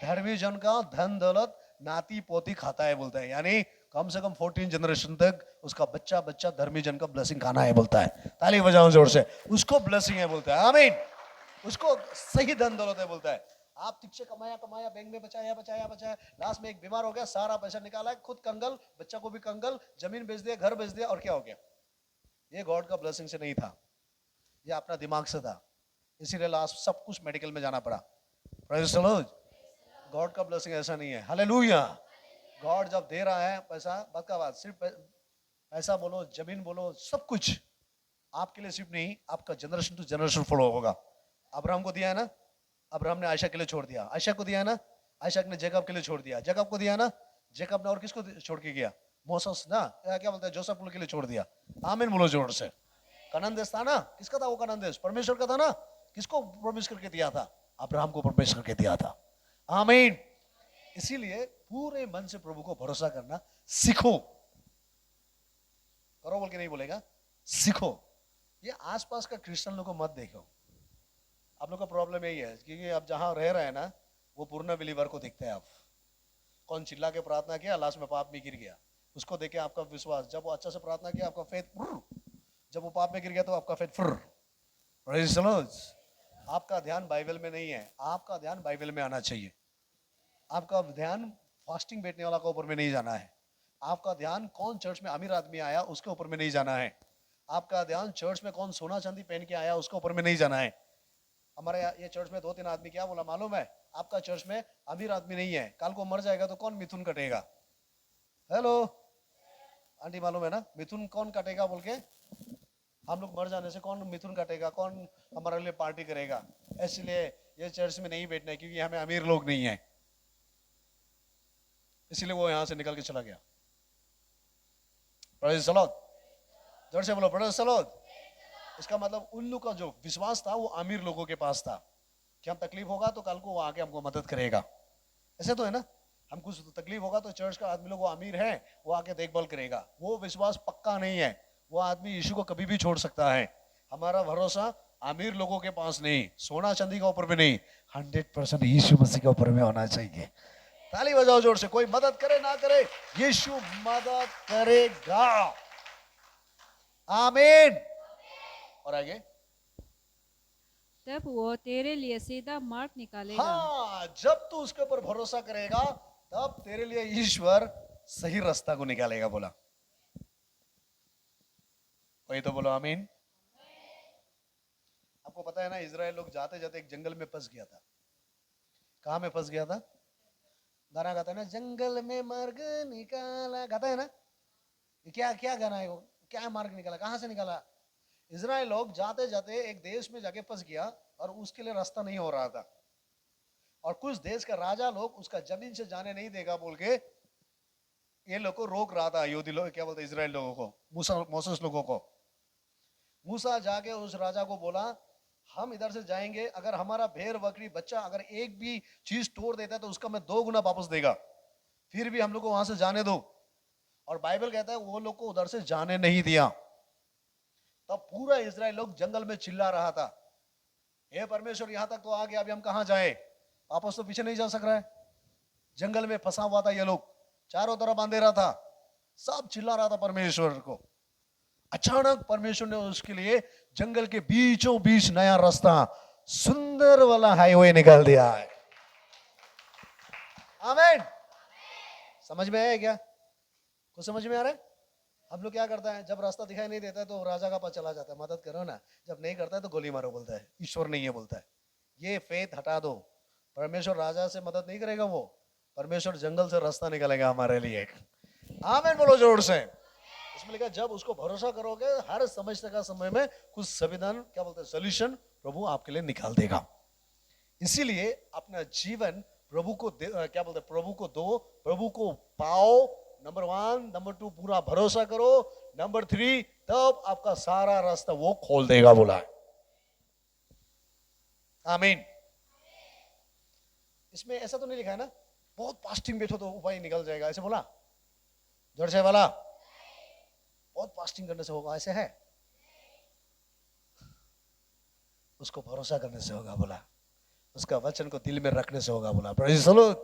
S3: धर्मी जन का धन दौलत नाती पोती खाता है, बोलता है, यानी कम से कम 14 जनरेशन तक उसका बच्चा बच्चा धर्मी जन का ब्लेसिंग खाना है, बोलता है। ताली बजाओ जोर से। उसको ब्लेसिंग है, बोलता है। आमीन। उसको सही धन दौलत है, बोलता है। आप ठीक से कमाया बैंक में बचाया, लास्ट में एक बीमार हो गया, सारा पैसा निकाला है, खुद कंगल, बच्चा को भी कंगल, जमीन बेच दिया, घर बेच दिया, और क्या हो गया? ये गॉड का ब्लेसिंग से नहीं था, ये अपना दिमाग से था। इसीलिए लास्ट सब कुछ मेडिकल में जाना पड़ा। Praise the Lord. गॉड का ब्लेसिंग ऐसा नहीं है। हालेलुया। गॉड जब दे रहा है पैसा, बात का बात, सिर्फ पैसा बोलो, जमीन बोलो, सब कुछ आपके लिए सिर्फ नहीं, आपका जनरेशन टू जनरेशन फॉलो होगा। अब्राहम को दिया है ना, अब्राहम ने आयशा के लिए छोड़ दिया। आयशा को दिया है ना, आयशा ने जेकब के लिए छोड़ दिया। जेकब को दिया ना, जेकब ने और किसको छोड़ के गया? मोसेस ना, क्या बोलते हैं, जोसेफ के लिए छोड़ दिया। आमीन बोलो जोर से। कनान देश था ना, किसका था वो कनान देश? परमेश्वर का था ना। किसको प्रॉमिस करके दिया था? अब्राहम को प्रॉमिस करके दिया था। आमीन। इसीलिए पूरे मन से प्रभु को भरोसा करना सीखो। करो बोल के नहीं बोलेगा, सीखो। ये आसपास का क्रिश्चियन लोगों को मत देखो। आप लोग का प्रॉब्लम यही है, क्योंकि आप जहां रह रहे हैं ना, वो पूर्ण बिलीवर को देखते हैं आप। कौन चिल्ला के प्रार्थना किया, लास्ट में पाप में गिर गया, उसको देखे आपका विश्वास। जब वो अच्छा से प्रार्थना किया, आपका फेथ, जब वो पाप में गिर गया तो आपका फेथ फुर। Praise the Lord. आपका ध्यान बाइबल में नहीं है, आपका ध्यान बाइबल में आना चाहिए। आपका ध्यान फास्टिंग बैठने वाला के ऊपर में नहीं जाना है। आपका ध्यान कौन चर्च में अमीर आदमी आया उसके ऊपर में नहीं जाना है। आपका ध्यान चर्च में कौन सोना चांदी पहन के आया उसके ऊपर में नहीं जाना है। हमारे ये चर्च में 2-3 आदमी क्या बोला मालूम है? आपका चर्च में अमीर आदमी नहीं है, कल को मर जाएगा तो कौन मिथुन कटेगा? हेलो आंटी, मालूम है ना मिथुन कौन कटेगा बोल के? हम लोग मर जाने से कौन मिथुन कटेगा, कौन हमारे लिए पार्टी करेगा? इसलिए ये चर्च में नहीं बैठना है, क्योंकि हमें अमीर लोग नहीं है। इसलिए वो यहां से निकल के चला गया। Praise the Lord. जोर से बोलो प्रेज़ द लॉर्ड। इसका मतलब उन लोग का जो विश्वास था वो अमीर लोगों के पास था कि हम तकलीफ होगा तो कल को वो आके हमको मदद करेगा। ऐसे तो है ना, हम कुछ तकलीफ होगा तो चर्च का आदमी लोग, वो अमीर है, वो आके देखभाल करेगा। वो विश्वास पक्का नहीं है। वो आदमी यीशु को कभी भी छोड़ सकता है। हमारा भरोसा अमीर लोगों के पास नहीं, सोना चांदी के ऊपर भी नहीं, 100% यीशु मसीह के ऊपर में होना चाहिए। ताली बजाओ जोर से। कोई मदद करे ना करे, यीशु मदद करेगा। आमीन। और आगे,
S2: तब वो तेरे लिए सीधा मार्ग निकालेगा।
S3: हाँ, जब तू उसके ऊपर भरोसा करेगा तब तेरे लिए ईश्वर सही रास्ता को निकालेगा। बोला कोई तो बोलो आमीन। आपको पता है ना, इजराइल लोग जाते जाते एक जंगल में फंस गया था। कहां में फंस गया था? गाना गाता है ना, जंगल में मार्ग निकाला, गाता है ना। ये क्या क्या गाना है वो? क्या मार्ग निकाला? कहां से निकाला? इजराइल लोग जाते जाते एक देश में जाके फंस गया और उसके लिए रास्ता नहीं हो रहा था, और कुछ देश का राजा लोग उसका जमीन से जाने नहीं देगा बोल के ये लोग को रोक रहा था। यहूदी लोग, क्या बोलते, इजराइल लोगों को, मूसा लोगों को। मूसा जाके उस राजा को बोला, हम इधर से जाएंगे, अगर हमारा भेड़ बकरी बच्चा अगर एक भी चीज तोड़ देता है तो उसका मैं 2 गुना वापस देगा, फिर भी हम लोग को वहां से जाने दो। और बाइबल कहता है वो लोग को उधर से जाने नहीं दिया। तब पूरा इजराइल लोग जंगल में चिल्ला रहा था, हे परमेश्वर यहां तक तो आ गया, अभी हम कहां जाए, वापस तो पीछे नहीं जा सक रहा है। जंगल में फंसा हुआ था ये लोग, चारों तरफ अंधेरा था, सब चिल्ला रहा था परमेश्वर को। अचानक परमेश्वर ने उसके लिए जंगल के बीचों बीच नया रास्ता, सुंदर वाला हाईवे निकाल दिया है। आमीन। समझ में आया क्या? कुछ समझ में आ रहा है? हम लोग क्या करता है, जब रास्ता दिखाई नहीं देता है तो राजा का पास चला जाता है, मदद करो ना। जब नहीं करता है तो गोली मारो बोलता है, ईश्वर नहीं है बोलता है। ये फेथ हटा दो। परमेश्वर राजा से मदद नहीं करेगा, वो परमेश्वर जंगल से रास्ता निकालेगा हमारे लिए। आमीन बोलो जोर से। इसमें लिखा जब उसको भरोसा करोगे हर समस्या का समय में कुछ संविधान क्या बोलते हैं सोल्यूशन प्रभु आपके लिए निकाल देगा। इसीलिए अपना जीवन प्रभु को क्या बोलते हैं प्रभु को दो, प्रभु को पाओ। नंबर 1, नंबर 2 पूरा भरोसा करो, नंबर 3 तब आपका सारा रास्ता वो खोल देगा बोला है। आमीन। इसमें ऐसा तो नहीं लिखा है ना बहुत फास्टिंग बैठो तो उपाय निकल जाएगा, ऐसे बोला जोर से वाला बहुत फास्टिंग करने से होगा, ऐसे है? उसको भरोसा करने से होगा बोला, उसका वचन को दिल में रखने से होगा बोला। Praise the Lord.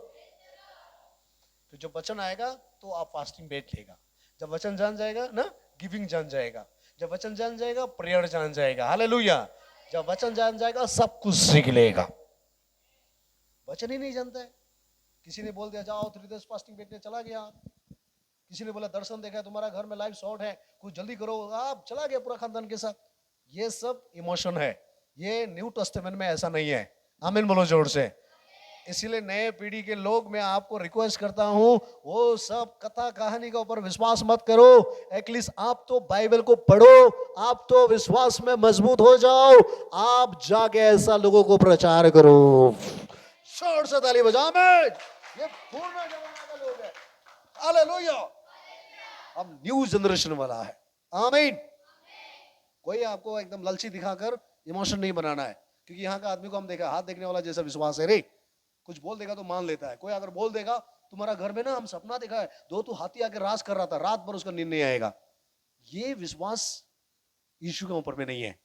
S3: तो जब वचन आएगा तो आप फास्टिंग बैठ लेगा, जब वचन जान जाएगा ना गिविंग जान जाएगा, जब वचन जान जाएगा प्रेयर जान जाएगा। हालेलुया। जब वचन जान जाएगा सब कुछ सीख लेगा। वचन ही नहीं जानता है, किसी ने बोल दिया जाओ 3 days फास्टिंग बैठने, चला गया। किसी ने बोला दर्शन देखा है तुम्हारा घर में लाइफ शॉर्ट है, कुछ जल्दी करो, आप चला गया पूरा खानदान के साथ। ये सब इमोशन है, ये न्यू टेस्टामेंट में ऐसा नहीं है। आमीन बोलो जोर से। इसीलिए नए पीढ़ी के लोग मैं आपको रिक्वेस्ट करता हूं वो सब कथा कहानी के ऊपर विश्वास मत करो। एटलीस्ट आप तो बाइबल को पढ़ो, आप तो विश्वास में मजबूत हो जाओ, आप जाके ऐसा लोगों को प्रचार करो। जोर से ताली बजाओ। आमीन। ये पूर्ण जमाना का लोग है। हालेलुया। अब न्यू जनरेशन वाला है। आमीन। कोई आपको एकदम लालची दिखाकर इमोशन नहीं बनाना है, क्योंकि यहाँ का आदमी को हम देखा हाथ देखने वाला जैसा विश्वास है रे, कुछ बोल देगा तो मान लेता है। कोई अगर बोल देगा तुम्हारा घर में ना हम सपना देखा है 2 हाथी आके राज कर रहा था, रात भर उसका नींद नहीं आएगा। ये विश्वास यीशु के ऊपर में नहीं है।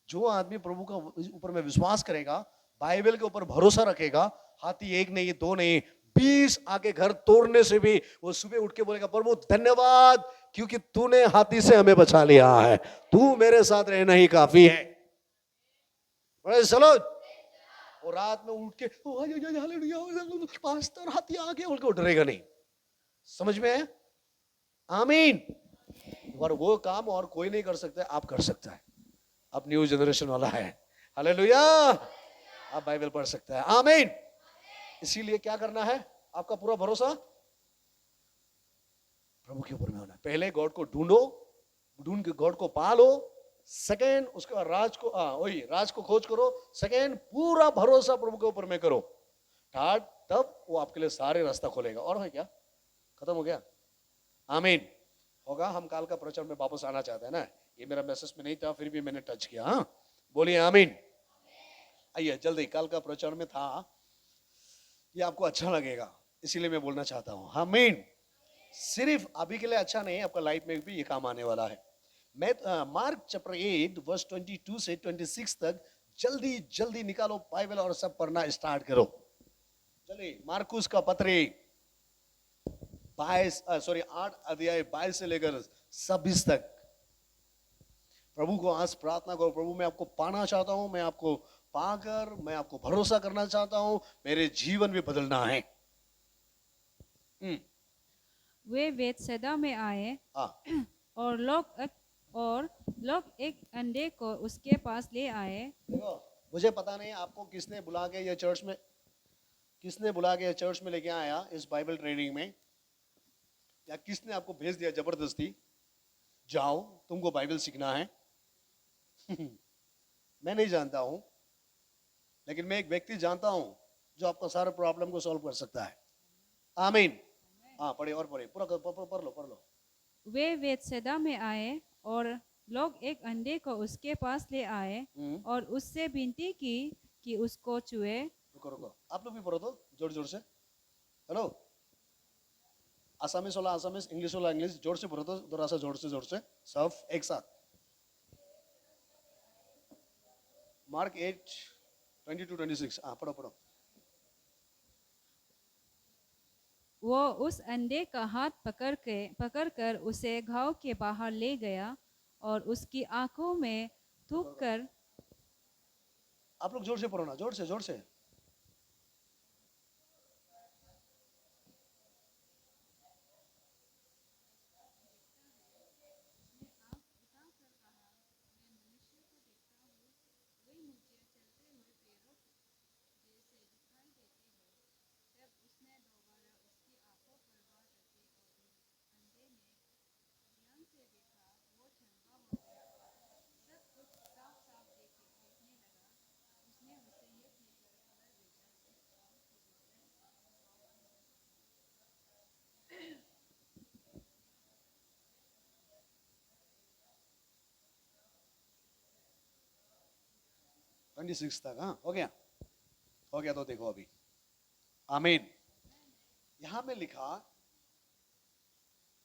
S3: जो आदमी प्रभु का ऊपर में विश्वास करेगा, बाइबल के ऊपर भरोसा रखेगा, हाथी 1 नहीं 2 नहीं 20 आके घर तोड़ने से भी वो सुबह उठ के बोलेगा प्रभु धन्यवाद क्योंकि तूने हाथी से हमें बचा लिया है, तू मेरे साथ रहना ही काफी है। चलो और रात में उठ के पास्टर हाथी आ गया बोल के डरेगा नहीं। समझ में है? आमीन। और वो काम और कोई नहीं कर सकता, आप कर सकता है। अब न्यू जनरेशन वाला है। हालेलुया। आप बाइबल पढ़ सकता है। आमीन। इसीलिए क्या करना है, आपका पूरा भरोसा प्रभु के ऊपर में होना है। पहले गॉड को ढूंढो, ढूंढ के गॉड को पालो। सेकेंड उसके बाद राज को खोज करो। सेकेंड पूरा भरोसा प्रभु के ऊपर में करो। थर्ड तब वो आपके लिए सारे रास्ता खोलेगा। और है क्या? खत्म हो गया? आमीन। होगा। हम काल का प्रचार में वापस आना चाहते हैं ना, ये मेरा मैसेज में नहीं था फिर भी मैंने टच किया। हाँ बोलिए आमीन। आइए जल्दी, काल का प्रचार में था, ये आपको अच्छा लगेगा इसीलिए मैं बोलना चाहता हूं। आमीन। सिर्फ अभी के लिए अच्छा नहीं, आपका लाइफ में भी ये काम आने वाला है। मैं मार्क चैप्टर 8 वर्स 22 से 26 तक जल्दी जल्दी निकालो बाइबल और सब पढ़ना स्टार्ट करो। चलिए मार्कुस का पत्री 8 अध्याय 22 से लेकर 26 तक। प्रभु को आज प्रार्थना करो, प्रभु मैं आपको पाना चाहता हूं, मैं आपको पाकर मैं आपको भरोसा करना चाहता हूं, मेरे जीवन में बदलना है।
S2: वे वेतसैदा में आए और लोग एक अंडे को उसके पास ले आए।
S3: देखो मुझे पता नहीं आपको किसने बुला के ये चर्च में लेके आया इस बाइबल ट्रेनिंग में, या किसने आपको भेज दिया जबरदस्ती जाओ तुमको बाइबल सीखना है। मैं नहीं जानता हूं, लेकिन मैं एक व्यक्ति जानता हूं जो आपका सारे प्रॉब्लम को सॉल्व कर सकता है। आमीन। हाँ पढ़े और पढ़े पूरा पढ़ लो।
S2: वे वेतसैदा में आए और लोग एक अंडे को उसके पास ले आए और उससे विनती की कि उसको छुए।
S3: रुको रुको, आप लोग भी पढ़ो तो जोर जोर से। हेलो, आसामीस वाला आसामीस, इंग्लिश वाला इंग्लिश, जोर से पढ़ो तो, थोड़ा सा जोर से सब एक साथ। मार्क 8:22-26, हाँ पढ़ो पढ़ो।
S2: वो उस अंडे का हाथ पकड़कर उसे घाव के बाहर ले गया और उसकी आंखों में थूक कर।
S3: आप लोग जोर से पढ़ो ना, जोर से। ट्वेंटी सिक्स तक, हाँ हो गया तो देखो अभी, आमीन। यहां में लिखा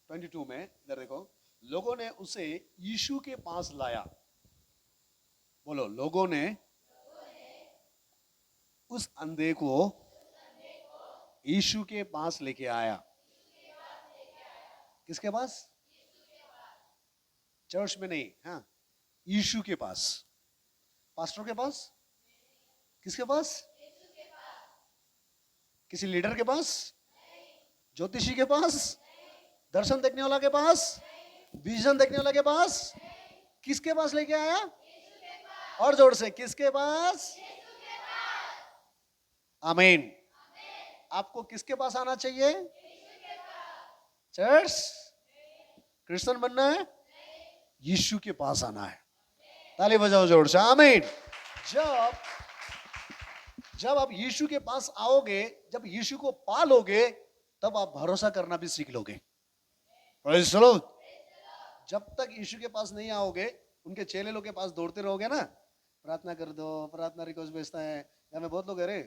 S3: 22 में, इधर देखो, लोगों ने उसे यीशु के पास लाया। बोलो, लोगों ने उस अंधे को यीशु के पास लेके आया। किसके पास? चर्च में नहीं, हाँ, यीशु के पास। पास्टर के पास? किसके पास? किसी लीडर के पास? ज्योतिषी के पास? दर्शन देखने वाला के पास? विजन देखने वाला के पास? किसके पास लेके आया? और जोर से, किसके पास? आमीन। आपको किसके पास आना चाहिए? चर्च क्रिश्चियन बनना है? यीशु के पास आना है। ताली बजाओ जोर से, आमीन। जब आप यीशु के पास आओगे, जब यीशु को पालोगे, तब आप भरोसा करना भी सीख लोगे। Praise the Lord. जब तक यीशु के पास नहीं आओगे, उनके चेले लोग के पास दौड़ते रहोगे ना, प्रार्थना कर दो, प्रार्थना रिक्वेस्ट भेजता है। या में बहुत लोग है रे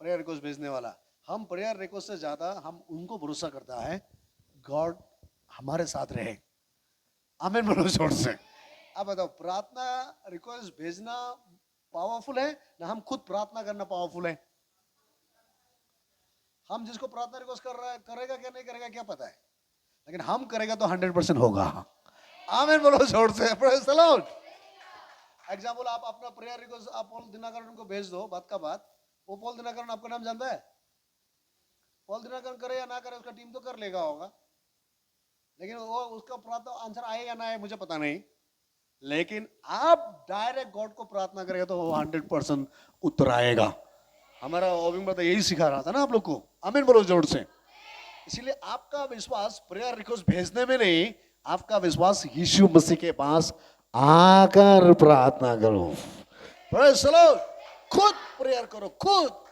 S3: प्रेयर रिक्वेस्ट भेजने वाला। हम प्रेयर रिक्वेस्ट से ज्यादा हम उनको भरोसा करता है, गॉड हमारे साथ रहे। आमीन बोलो जोर से। अब बताओ, प्रार्थना रिक्वेस्ट भेजना पावरफुल है ना हम खुद प्रार्थना करना पावरफुल है? हम जिसको प्रार्थना रिक्वेस्ट कर रहा है, करेगा क्या नहीं करेगा क्या पता है, लेकिन हम करेगा तो 100% होगा। आमीन बोलो जोर से। Praise the Lord. एग्जाम्पल, आप अपना प्रेयर रिक्वेस्ट आप पॉल दिनाकरण को भेज दो, बात का बात। वो पॉल दिनाकरण आपका नाम जानता है? पॉल दिनाकरण करे या ना करे, उसका टीम तो कर लेगा होगा, लेकिन वो उसका प्रार्थना आंसर आए या ना आए मुझे पता नहीं। लेकिन आप डायरेक्ट गॉड को प्रार्थना करेगा तो वो 100% उत्तर आएगा। हमारा ओबिंग ब्रदर यही सिखा रहा था ना आप लोग को। आमीन बोलो जोर से। इसीलिए आपका विश्वास प्रेयर रिक्वेस्ट भेजने में नहीं, आपका विश्वास यीशु मसीह के पास आकर प्रार्थना करो। Praise the Lord. खुद प्रेयर करो, खुद।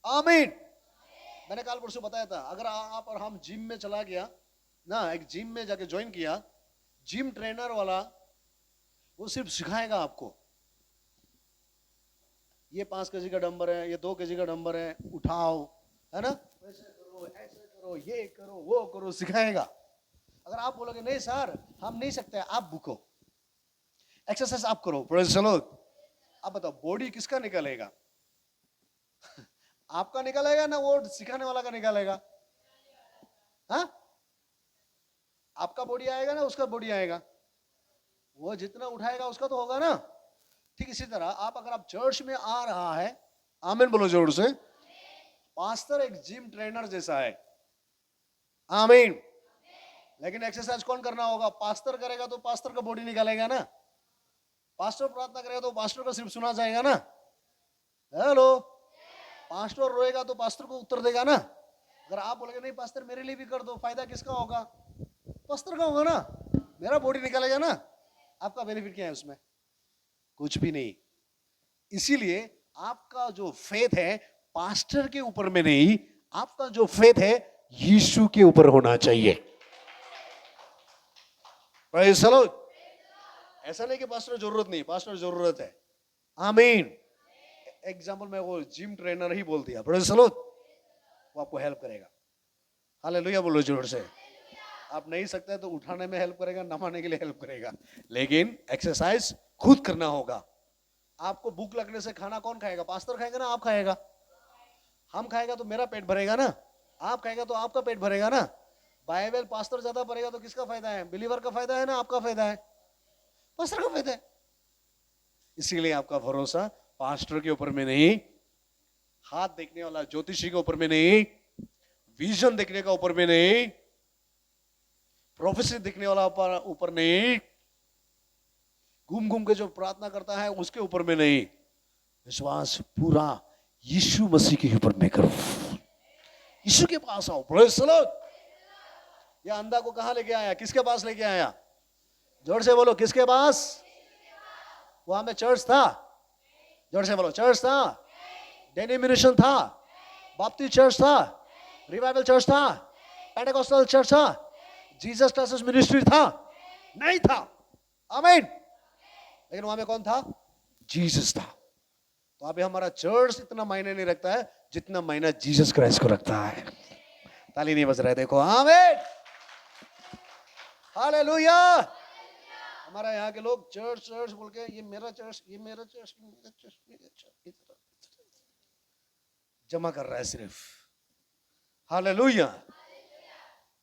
S3: आमीन। मैंने कल परसों बताया था, अगर आप और हम जिम में चला गया ना, एक जिम में जाके ज्वाइन किया, जिम ट्रेनर वाला वो सिर्फ सिखाएगा आपको, ये 5 kg का डंबर है, ये 2 kg का डंबर है, उठाओ, है ना, ऐसे करो, ये करो, वो करो, सिखाएगा। अगर आप बोलोगे नहीं सर हम नहीं सकते, आप भूखो, एक्सरसाइज आप करो, प्रेज़ द लॉर्ड। आप बताओ, बॉडी किसका निकालेगा? आपका निकालेगा ना वो सिखाने वाला का निकालेगा? हाँ, आपका बॉडी आएगा ना उसका बॉडी आएगा? वो जितना उठाएगा उसका तो होगा ना। ठीक इसी तरह आप, अगर आप चर्च में आ रहा है, आमीन बोलो जोर से, पास्टर एक जिम ट्रेनर जैसा है। आमीन। लेकिन एक्सरसाइज कौन करना होगा? पास्टर करेगा तो पास्टर का बॉडी निकालेगा ना। पास्टर प्रार्थना करेगा तो पास्टर का सिर्फ सुना जाएगा ना। हेलो, पास्टर रोएगा तो पास्टर को उत्तर देगा ना। अगर आप बोलोगे नहीं पास्टर मेरे लिए भी कर दो, फायदा किसका होगा? पास्टर का होगा ना। मेरा बॉडी निकालेगा ना, आपका बेनिफिट क्या है उसमें? कुछ भी नहीं। इसीलिए आपका जो फेथ है पास्टर के ऊपर में नहीं, आपका जो फेथ है यीशु के ऊपर होना चाहिए। Praise the Lord. ऐसा नहीं कि पास्टर जरूरत नहीं, पास्टर जरूरत है। आमीन। एग्जाम्पल मैं वो जिम ट्रेनर ही बोल दिया, प्रेज़ द लॉर्ड, वो आपको हेल्प करेगा। हालेलुया बोलो जोर से। आप नहीं सकते तो उठाने में हेल्प करेगा, नमाने के लिए हेल्प करेगा, लेकिन एक्सरसाइज खुद करना होगा। आपको भूख लगने से खाना कौन खाएगा? पास्टर खाएगा ना आप खाएगा? हम खाएगा तो मेरा पेट भरेगा ना, आप खाएगा तो आपका पेट भरेगा ना। बाइबल पास्टर ज्यादा पढ़ेगा तो किसका फायदा है? बिलीवर का फायदा है ना आपका फायदा है? पास्टर का फायदा है। इसीलिए आपका भरोसा पास्टर के ऊपर में नहीं, हाथ देखने वाला ज्योतिषी के ऊपर में नहीं, विजन देखने का ऊपर में नहीं, प्रोफेसी देखने वाला ऊपर नहीं, घूम घूम के जो प्रार्थना करता है उसके ऊपर में नहीं, विश्वास पूरा यीशु मसीह के ऊपर में करो। यीशु के पास आओ। Praise the Lord. यह अंधा को कहां लेके आया? किसके पास लेके आया? जोर से बोलो, किसके पास? वहां में चर्च था? जोर से बोलो, चर्च था, डेनोमिनेशन था, बाप्टिस्ट चर्च था, रिवाइवल चर्च था, पेंटेकोस्टल चर्च था, जीसस क्राइस्ट मिनिस्ट्री था? नहीं था। आमीन। लेकिन वहां में कौन था? जीसस था। तो अभी हमारा चर्च इतना मायने नहीं रखता है जितना मायना जीसस क्राइस्ट को रखता है। ताली नहीं बज रहा है, देखो। आमीन, हालेलुया। हमारा यहाँ के लोग चर्च चर्च बोल के, ये मेरा चर्च, ये मेरा चर्च, ये मेरा चर्च, मेरा चर्च जमा कर रहा है सिर्फ। हालेलुया।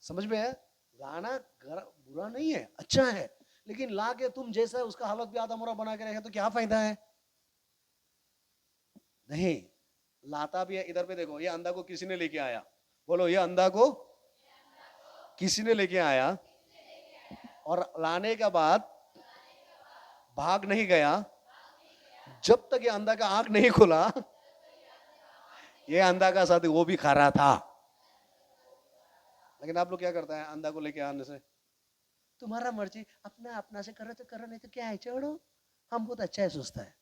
S3: समझ में है? गाना बुरा नहीं है, अच्छा है, लेकिन ला के तुम जैसा है उसका हालत भी आधा मोरा बना के रखे तो क्या फायदा है? नहीं, लाता भी है। इधर पे देखो, ये अंधा को किसी ने लेके आया? बोलो, ये अंधा को किसी ने लेके आया, और लाने के बाद भाग नहीं गया। जब तक ये अंधा का आंख नहीं खुला, ये अंधा का साथी वो भी खा रहा था। लेकिन आप लोग क्या करते हैं? अंधा को लेके आने से तुम्हारा मर्जी, अपना अपना से करो तो करो, नहीं तो क्या है, छोड़ो, हम बहुत अच्छा है सोचता है।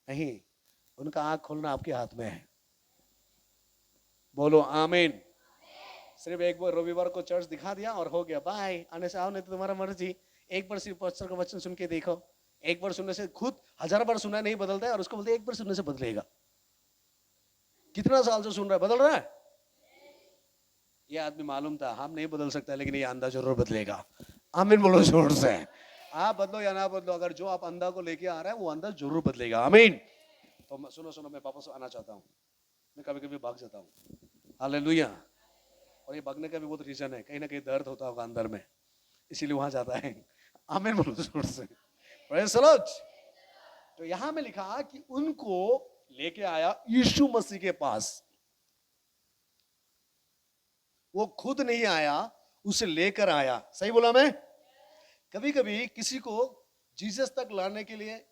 S3: नहीं, उनका आंख खोलना आपके हाथ में है। बोलो आमीन। सिर्फ एक बार रविवार को चर्च दिखा दिया और हो गया, बाय, आने से आओ, नहीं तो तुम्हारा मर्जी। एक बार सिर्फ पास्टर का वचन सुन के देखो। एक बार सुनने से, खुद 1000 बार सुना नहीं बदलता है, और उसको बोलते एक बार सुनने से बदलेगा। कितना साल से सुन रहा है, बदल रहा है? ये आदमी मालूम था हम नहीं बदल सकता, लेकिन ये अंधा जरूर बदलेगा। आमीन बोलो जोर से। आप बदलो या ना बदलो, अगर जो आप अंधा को लेके आ रहा है वो अंधा जरूर बदलेगा। आमीन। तो सुनो सुनो, मैं वापस आना चाहता हूँ। मैं कभी कभी भाग जाता हूँ। हालेलुया। और ये भागने का भी बहुत रीजन है, कहीं ना कहीं दर्द होता होगा अंदर में, इसीलिए वहां जाता है। आमीन बोलो जोर से। Praise the Lord. तो यहां में लिखा कि उनको लेके आया यीशु मसीह के पास। वो खुद नहीं आया, उसे लेकर आया। सही बोला मैं? कभी कभी किसी को जीसस तक लाने के लिए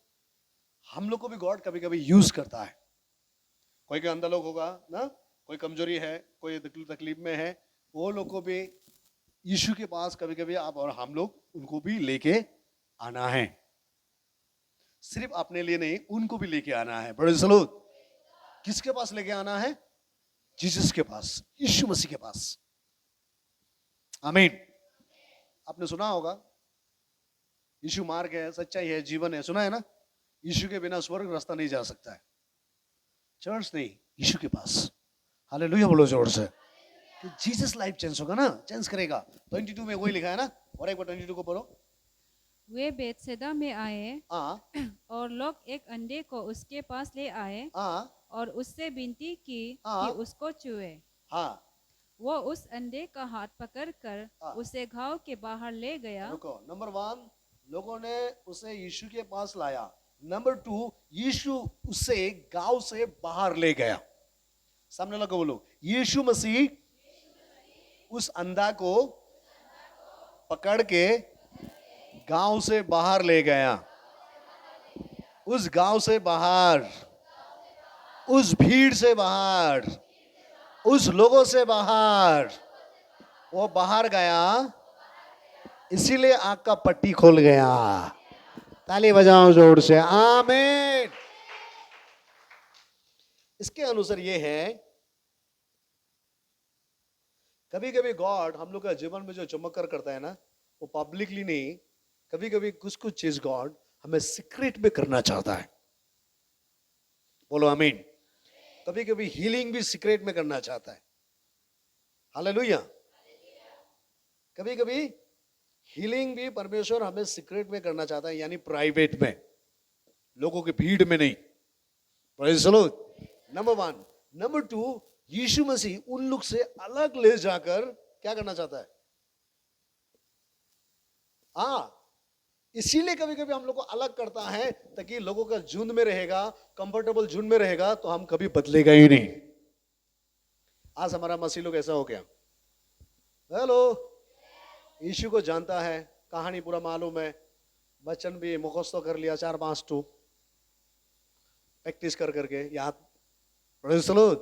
S3: हम लोग को भी गॉड कभी कभी यूज करता है। कोई के अंदर लोग होगा ना, कोई कमजोरी है, कोई तकलीफ में है, वो लोग को भी यीशु के पास कभी कभी आप और हम लोग उनको भी लेके आना है। सिर्फ अपने लिए नहीं, उनको भी लेके आना है। Praise the Lord. किसके पास लेके आना है? जीसस के पास, यीशु मसीह के पास। आमीन। आपने सुना होगा, यीशु मार्ग है, सच्चाई है, जीवन है, सुना है ना? यीशु के बिना स्वर्ग रास्ता नहीं जा सकता है। चर्च नहीं, यीशु के पास। हालेलुया बोलो जोर से। तो जीसस लाइफ चेंज होगा ना, चेंज करेगा। 22 में वही लिखा है ना, और एक बार 22 को पढ़ो।
S2: वे बेतसैदा में आए
S3: हाँ
S2: और लोग एक अंधे को उसके पास ले आए
S3: हाँ
S2: और उससे विनती की
S3: हाँ।
S2: कि उसको छुए।
S3: हाँ।
S2: वो उस अंधे का हाथ पकड़कर
S3: हाँ।
S2: उसे घाव के बाहर ले गया।
S3: रुको, नंबर 1 लोगों ने उसे यीशु के पास लाया। नंबर 2 यीशु उसे गांव से बाहर ले गया। सामने लगा बोलो, यीशु मसीह उस अंधा को पकड़ के गांव से बाहर ले गया। उस गांव से बाहर, उस भीड़ से बाहर, उस लोगों से बाहर वो बाहर गया, इसीलिए आंख का पट्टी खोल गया। ताली बजाओ जोर से। आमीन। इसके अनुसार ये है, कभी कभी गॉड हम लोग का जीवन में जो चमत्कार करता है ना, वो पब्लिकली नहीं, कभी कभी कुछ कुछ चीज गॉड हमें सीक्रेट में करना चाहता है। बोलो आमीन। कभी कभी हीलिंग भी सीक्रेट में करना चाहता है। हालेलुया। कभी कभी हीलिंग भी परमेश्वर हमें सीक्रेट में करना चाहता है, यानी प्राइवेट में, लोगों की भीड़ में नहीं। Praise the Lord. Number 1। Number 2, यीशु मसीह उन लोग से अलग ले जाकर क्या करना चाहता है? इसीलिए कभी कभी हम लोग को अलग करता है, ताकि लोगों का झुंड में रहेगा, कंफर्टेबल झुंड में रहेगा, तो हम कभी बदलेगा ही नहीं। आज हमारा मसीह लोग ऐसा हो गया। हेलो, यीशु को जानता है, कहानी पूरा मालूम है, वचन भी मुखस्त कर लिया 4-5 टू, प्रैक्टिस कर करके याद। Praise the Lord.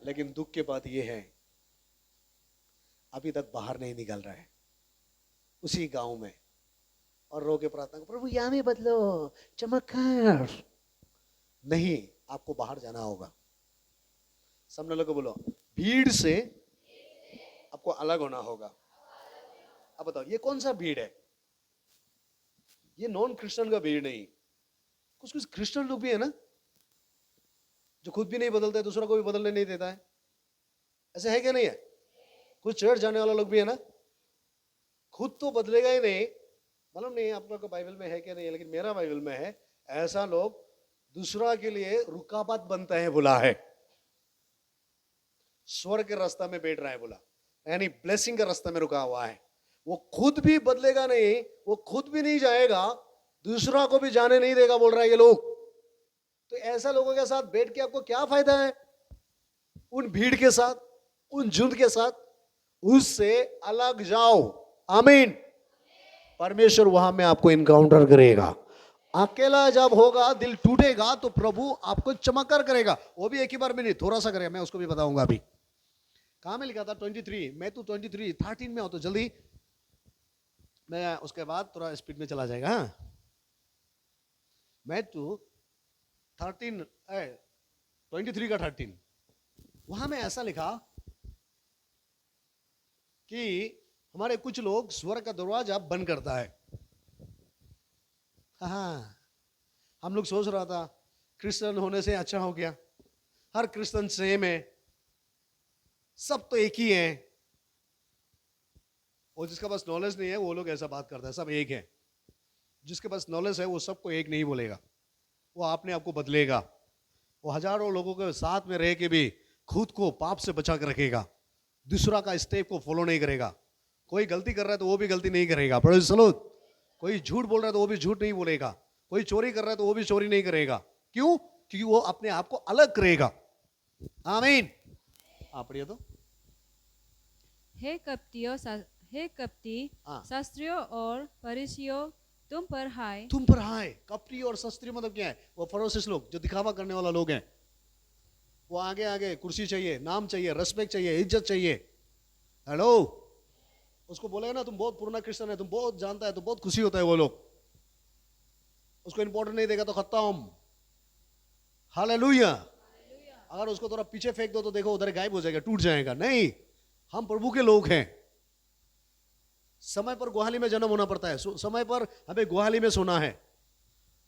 S3: लेकिन दुख की बात यह है, अभी तक बाहर नहीं निकल रहा है, उसी गांव में, और रो के प्रार्थना, प्रभु यहाँ में बदलो, चमत्कार। नहीं, आपको बाहर जाना होगा। सामने लोगों को बोलो, भीड़ से आपको अलग होना होगा। अब बताओ, ये कौन सा भीड़ है? ये नॉन क्रिश्चियन का भीड़ नहीं। कुछ कुछ क्रिश्चियन लोग भी है ना, जो खुद भी नहीं बदलते, दूसरा को भी बदलने नहीं देता है। ऐसे है क्या? नहीं है? कुछ चर्च जाने वाला लोग भी है ना, खुद तो बदलेगा ही नहीं। मालूम नहीं आप लोग को बाइबल में है क्या नहीं है, लेकिन मेरा बाइबल में है, ऐसा लोग दूसरा के लिए रुकावट बनता है बोला है। स्वर्ग के रास्ता में बैठ रहा है बोला, यानी ब्लेसिंग का रास्ता में रुका हुआ है। वो खुद भी बदलेगा नहीं, वो खुद भी नहीं जाएगा, दूसरा को भी जाने नहीं देगा बोल रहा है ये लोग। तो ऐसा लोगों के साथ बैठ के आपको क्या फायदा है? उन भीड़ के साथ, उन झुंड के साथ, उससे अलग जाओ। आमीन। परमेश्वर वहां में आपको इनकाउंटर करेगा। अकेला जब होगा, दिल टूटेगा, तो प्रभु आपको चमत्कार करेगा। वो भी एक ही बार में नहीं, थोड़ा सा करेगा। मैं उसको भी बताऊंगा अभी। कहां में लिखा था? 23। मैं तो 13 में हो, तो जल्दी मैं उसके बाद थोड़ा स्पीड में चला जाएगा। मैं तो 23 का 13, वहां में ऐसा लिखा कि हमारे कुछ लोग स्वर्ग का दरवाजा बंद करता है। हाँ, हम लोग सोच रहा था क्रिश्चियन होने से अच्छा हो गया, हर क्रिश्चियन सेम है, सब तो एक ही है। और जिसका पास नॉलेज नहीं है वो लोग ऐसा बात करता है, सब एक है। जिसके पास नॉलेज है वो सबको एक नहीं बोलेगा, वो अपने आप को बदलेगा। वो हजारों लोगों के साथ में रह के भी खुद को पाप से बचा कर रखेगा, दूसरा का स्टेप को फॉलो नहीं करेगा। कोई गलती कर रहा है तो वो भी गलती नहीं करेगा। Praise the Lord. कोई झूठ बोल रहा है तो वो भी झूठ नहीं बोलेगा, कोई चोरी कर रहा है तो वो भी चोरी नहीं करेगा। क्यों? क्योंकि वो अपने आप को अलग करेगा। आमीन। आप पढ़िए तो।
S2: हे कपटी
S3: हाँ।
S2: शास्त्रियों और फरीसियों, तुम पर हाय।
S3: तुम पर हाय। कपटी और शास्त्री मतलब क्या है? वो फरोशी लोग, जो दिखावा करने वाला लोग हैं। वो आगे आगे कुर्सी चाहिए, नाम चाहिए, रेस्पेक्ट चाहिए, इज्जत चाहिए। हेलो, उसको बोले ना तुम बहुत पुराना क्रिश्चियन है, तुम बहुत जानता है, तो बहुत खुशी होता है वो लोग। उसको इंपॉर्टेंट नहीं देगा तो खत्म। हालेलुया। अगर उसको थोड़ा पीछे फेंक दो तो देखो उधर गायब हो जाएगा, टूट जाएगा। नहीं, हम प्रभु के लोग हैं। समय पर गुहाली में जन्म होना पड़ता है, समय पर हमें गुहाली में सोना है,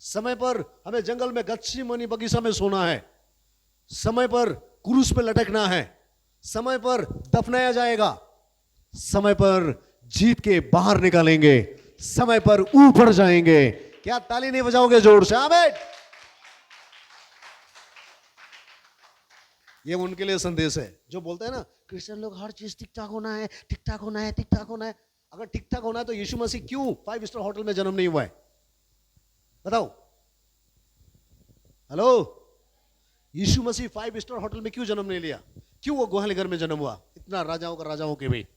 S3: समय पर हमें जंगल में गत्सिमनी बगीचा में सोना है, समय पर क्रूस पे लटकना है, समय पर दफनाया जाएगा, समय पर जीत के बाहर निकालेंगे, समय पर ऊपर जाएंगे। क्या ताली नहीं बजाओगे जोर से? आमीन। ये उनके लिए संदेश है जो बोलते हैं ना क्रिश्चियन लोग हर चीज ठीक ठाक होना है, ठीक ठाक होना है, ठीक ठाक होना है। अगर ठीक ठाक होना है तो यीशु मसीह क्यों 5 स्टार होटल में जन्म नहीं हुआ है? बताओ। हेलो, यीशु मसीह 5 स्टार होटल में क्यों जन्म नहीं लिया? क्यों वो गुहाली घर में जन्म हुआ? इतना राजाओं का राजाओं के भी।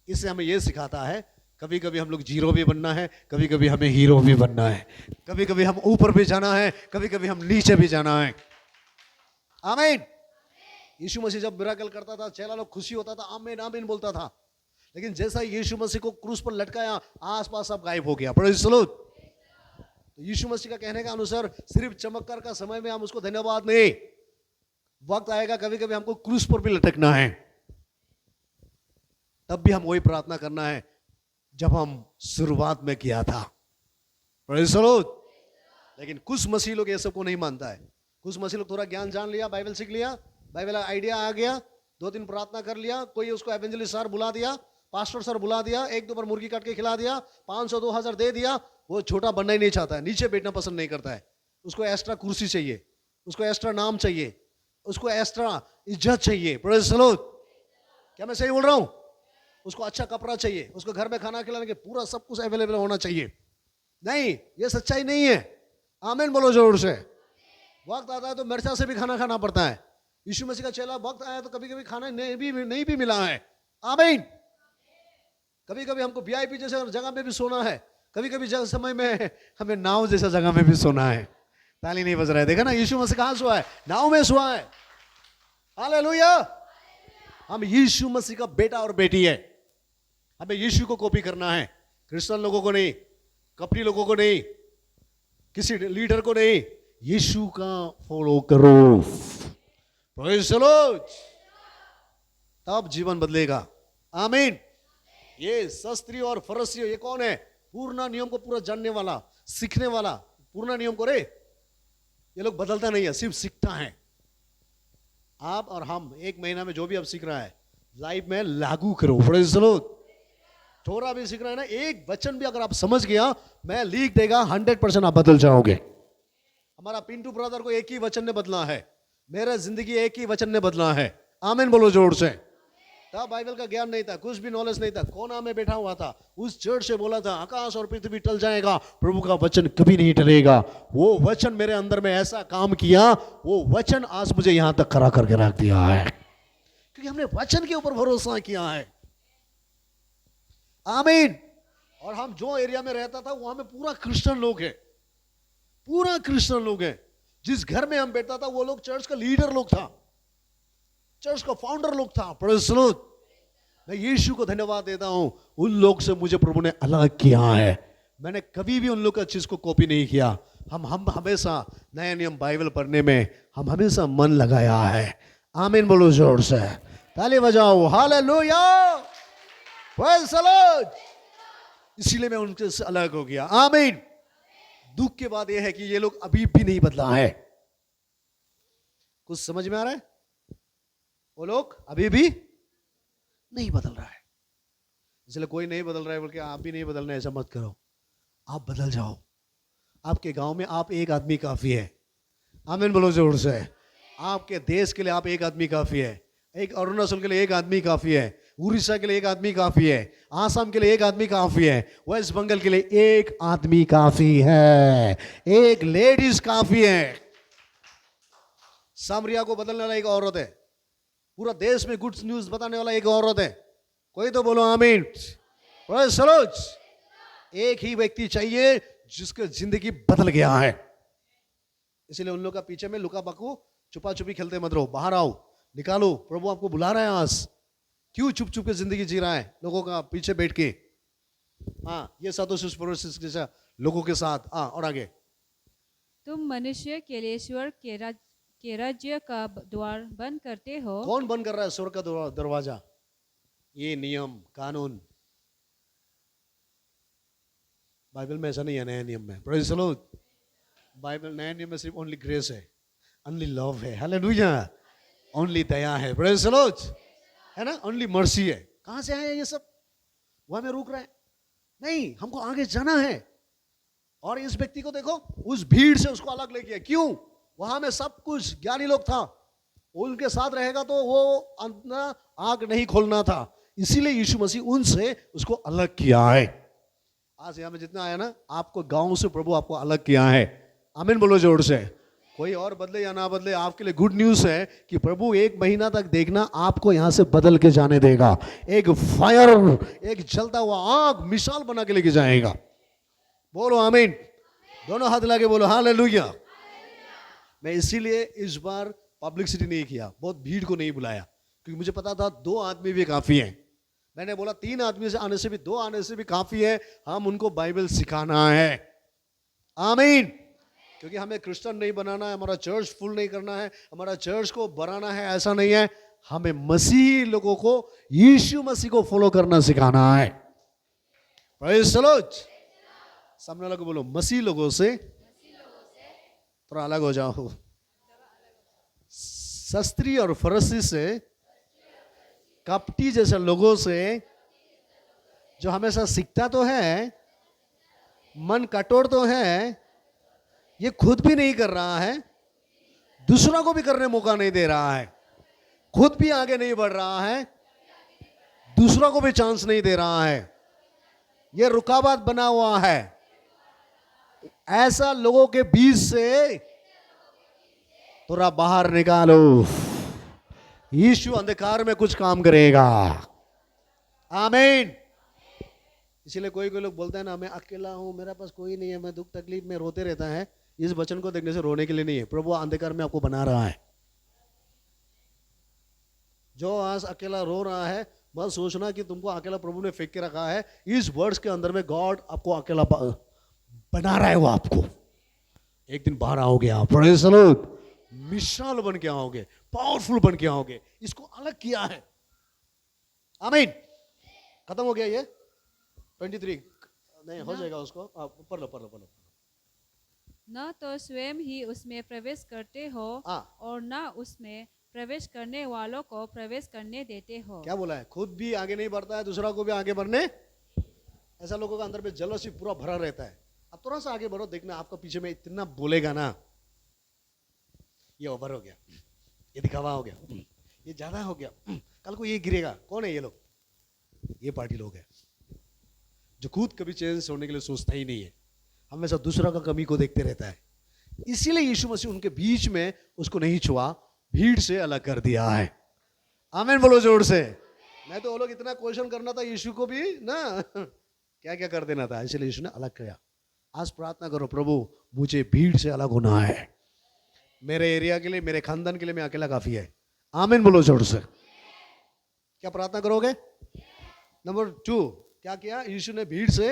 S3: इससे हमें यह सिखाता है, कभी कभी हम लोग जीरो भी बनना है, कभी कभी हमें हीरो भी बनना है, कभी कभी हम ऊपर भी जाना है, कभी कभी हम नीचे भी जाना है। आमीन। यीशु मसीह जब मिराकल करता था, चेला लोग खुशी होता था, आमीन आमीन बोलता था। लेकिन जैसा यीशु मसीह को क्रूस पर लटकाया, आसपास सब गायब हो गया। Praise the Lord. तो यीशु मसीह का कहने का अनुसार सिर्फ चमत्कार का समय में हम उसको धन्यवाद नहीं, वक्त आएगा कभी कभी हमको क्रूस पर भी लटकना है, तब भी हम वही प्रार्थना करना है, जब हम शुरुआत में किया था। Praise the Lord. लेकिन कुछ मसीह लोग ये सब को नहीं मानता है। कुछ मसीह लोग थोड़ा ज्ञान जान लिया, बाइबल सीख लिया, बाइबल आइडिया आ गया, 2 दिन प्रार्थना कर लिया, कोई उसको एवेंजलिस्ट सर बुला दिया, पास्टर सर बुला दिया, 1-2 बार मुर्गी काट के खिला दिया, 500-2000 दे दिया, वो छोटा बनना ही नहीं चाहता है, नीचे बैठना पसंद नहीं करता है। उसको एक्स्ट्रा कुर्सी चाहिए, उसको एक्स्ट्रा नाम चाहिए, उसको एक्स्ट्रा इज्जत चाहिए। Praise the Lord. क्या मैं सही बोल रहा हूं? उसको अच्छा कपड़ा चाहिए, उसको घर में खाना खिलाने के पूरा सब कुछ अवेलेबल होना चाहिए। नहीं, ये सच्चाई नहीं है। आमीन बोलो जोर से। वक्त आता है तो मिर्चा से भी खाना खाना पड़ता है। यीशु मसीह का चेला वक्त आया तो कभी कभी खाना नहीं भी मिला है। आमीन। कभी कभी हमको वीआईपी जैसे जगह में भी सोना है, कभी कभी समय में हमें नाव जैसा जगह में भी सोना है। ताली नहीं बज रहा है। देखा ना, यीशु मसीह कहां सोआ है? नाव में सोआ है। हालेलुया। हम यीशु मसीह का बेटा और बेटी है। हमें यीशु को कॉपी करना है, क्रिश्चियन लोगों को नहीं, कपटी लोगों को नहीं, किसी लीडर को नहीं, यीशु का फॉलो करो। Praise the Lord. तब जीवन बदलेगा। आमीन। ये शास्त्री और फरीसी ये कौन है? पूर्ण नियम को पूरा जानने वाला, सीखने वाला। पूर्ण नियम को रे ये लोग बदलता नहीं है, सिर्फ सीखता है। आप और हम 1 महीना में जो भी आप सीख रहा है लाइफ में लागू करो। Praise the Lord. थोड़ा भी सीख रहा है ना, एक वचन भी अगर आप समझ गया, मैं लिख देगा 100% आप बदल जाओगे। हमारा पिंटू ब्रदर को एक ही वचन ने बदला है, मेरा जिंदगी एक ही वचन ने बदला है। आमीन बोलो जोर से। तब बाइबल का ज्ञान नहीं था, कुछ भी नॉलेज नहीं था, कोना में बैठा हुआ था, उस चर्च से बोला था आकाश और पृथ्वी टल जाएगा, प्रभु का वचन कभी नहीं टलेगा। वो वचन मेरे अंदर में ऐसा काम किया, वो वचन आज मुझे यहां तक खड़ा करके रख दिया है, क्योंकि हमने वचन के ऊपर भरोसा किया है। आमीन। और हम जो एरिया में रहता था वहां में पूरा क्रिश्चियन लोग है, पूरा क्रिश्चियन लोग है। जिस घर में हम बैठता था वो लोग चर्च का लीडर लोग था, चर्च का फाउंडर लोग था। Praise the Lord. मैं यीशु को धन्यवाद देता हूं, उन लोग से मुझे प्रभु ने अलग किया है। मैंने कभी भी उन लोग का चीज को कॉपी नहीं किया। हम हमेशा नया नियम बाइबल पढ़ने में हम हमेशा मन लगाया है। आमीन बोलो जोर से। ताली बजाओ। हालेलुया। Praise the Lord. इसीलिए मैं उनसे अलग हो गया। आमीन। दुख के बाद यह है कि ये लोग अभी भी नहीं बदला है। कुछ समझ में आ रहा है? वो लोग अभी भी नहीं बदल रहा है। इसलिए कोई नहीं बदल रहा है बोल के आप भी नहीं बदलना है, ऐसा मत करो। आप बदल जाओ। आपके गांव में आप एक आदमी काफी है। आमीन बोलो जोर से। आपके देश के लिए आप एक आदमी काफी है। एक अरुणाचल के लिए एक आदमी काफी है, उड़ीसा के लिए एक आदमी काफी है, आसाम के लिए एक आदमी काफी है, वेस्ट बंगाल के लिए एक आदमी काफी है, एक लेडीज काफी है। सामरिया को बदलने वाला एक औरत है, पूरा देश में गुड न्यूज बताने वाला एक औरत है। कोई तो बोलो आमीन। Praise the Lord. एक ही व्यक्ति चाहिए जिसकी जिंदगी बदल गया है। इसलिए उन लोग का पीछे में लुका बाकू छुपा छुपी खेलते मत रहो, बाहर आओ, निकालो। प्रभु आपको बुला रहा है आज। क्यों चुप चुप के जिंदगी जी रहा है लोगों का पीछे बैठ के? हाँ, ये साधुशिष्ट पड़ोसी जैसा लोगों के साथ। हाँ, और आगे।
S2: तुम मनुष्य के लिए स्वर्ग के राज्य का द्वार बंद करते हो।
S3: कौन बंद कर रहा है स्वर्ग का दरवाजा? ये नियम कानून बाइबल में ऐसा नहीं है। नया नियम में प्रेज़ द लॉर्ड। बाइबल नया नियम में सिर्फ ओनली ग्रेस है, ओनली लव है। हालेलुया। ओनली दया है। Praise the Lord. है ना, ओनली मर्सी है। कहां से आए ये सब? वहां में रुक रहा है नहीं, हमको आगे जाना है। और इस व्यक्ति को देखो, उस भीड़ से उसको अलग लेके। क्यों? वहां में सब कुछ ज्ञानी लोग था, उनके साथ रहेगा तो वो अपना आंख नहीं खोलना था। इसीलिए यीशु मसीह उनसे उसको अलग किया है। आज यहां में जितना आया ना, आपको गांव से प्रभु आपको अलग किया है। आमीन बोलो जोर से। कोई और बदले या ना बदले, आपके लिए गुड न्यूज है कि प्रभु 1 महीना तक देखना आपको यहां से बदल के जाने देगा। एक फायर, एक जलता हुआ आग मिसाल बना के लेके जाएगा। बोलो आमीन। दोनों हाथ लगे बोलो हालेलुया। मैं इसीलिए इस बार पब्लिसिटी नहीं किया, बहुत भीड़ को नहीं बुलाया, क्योंकि मुझे पता था 2 आदमी भी काफी है। मैंने बोला 3 आदमी से आने से भी, 2 आने से भी काफी है। हम उनको बाइबल सिखाना है। आमीन। क्योंकि हमें क्रिश्चियन नहीं बनाना है, हमारा चर्च फुल नहीं करना है, हमारा चर्च को बढ़ाना है, ऐसा नहीं है। हमें मसीही लोगों को, यीशु मसीह को फॉलो करना सिखाना है। Praise the Lord. सामने वाले को बोलो, मसीह लोगों से थोड़ा अलग हो जाओ। शास्त्री और फरीसी से, कपटी जैसे लोगों से, जो हमेशा सीखता तो है, मन कठोर तो है, ये खुद भी नहीं कर रहा है, दूसरों को भी करने मौका नहीं दे रहा है, खुद भी आगे नहीं बढ़ रहा है, दूसरों को भी चांस नहीं दे रहा है, ये रुकावट बना हुआ है। ऐसा लोगों के बीच से थोड़ा बाहर निकालो। यीशु अंधकार में कुछ काम करेगा। आमीन। इसीलिए कोई कोई लोग बोलते हैं ना, मैं अकेला हूं, मेरे पास कोई नहीं है, मैं दुख तकलीफ में रोते रहता है। इस वचन को देखने से रोने के लिए नहीं है, प्रभु अंधकार में आपको बना रहा है। जो आज अकेला रो रहा है, बस सोचना कि तुमको अकेला प्रभु ने फेंक के रखा है। इस वर्ड्स के अंदर में गॉड आपको अकेला बना रहा है। वो आपको एक दिन बाहर आओगे आप, प्रेज़ द लॉर्ड, मिसाल बन के आओगे, पावरफुल बन के आओगे। इसको अलग किया है। आमीन। खत्म हो गया ये 23 नहीं हो जाएगा उसको। पढ़ लो।
S2: न तो स्वयं ही उसमें प्रवेश करते हो और न उसमें प्रवेश करने वालों को प्रवेश करने देते हो।
S3: क्या बोला है? खुद भी आगे नहीं बढ़ता है, दूसरा को भी आगे बढ़ने। ऐसा लोगों का अंदर में जलसी पूरा भरा रहता है। अब थोड़ा सा आगे बढ़ो, देखना आपका पीछे में इतना बोलेगा ना, ये ओवर हो गया, ये दिखावा हो गया, ये ज्यादा हो गया, कल को ये गिरेगा। कौन है ये लोग? ये पार्टी लोग हैं जो खुद कभी चेंज होने के लिए सोचता ही नहीं है, हमेशा दूसरा का कमी को देखते रहता है। इसीलिए यीशु मसीह उनके बीच में उसको नहीं छुआ, भीड़ से अलग कर दिया है। आमीन बोलो जोर से। मैं तो वो लोग इतना क्वेश्चन करना था यीशु को भी ना, क्या क्या कर देना था, इसलिए यीशु ने अलग किया। आज प्रार्थना करो, प्रभु मुझे भीड़ से अलग होना है, मेरे एरिया के लिए, मेरे खानदान के लिए मैं अकेला काफी है। आमीन बोलो जोर से। क्या प्रार्थना करोगे? नंबर 2 क्या किया? यीशु ने भीड़ से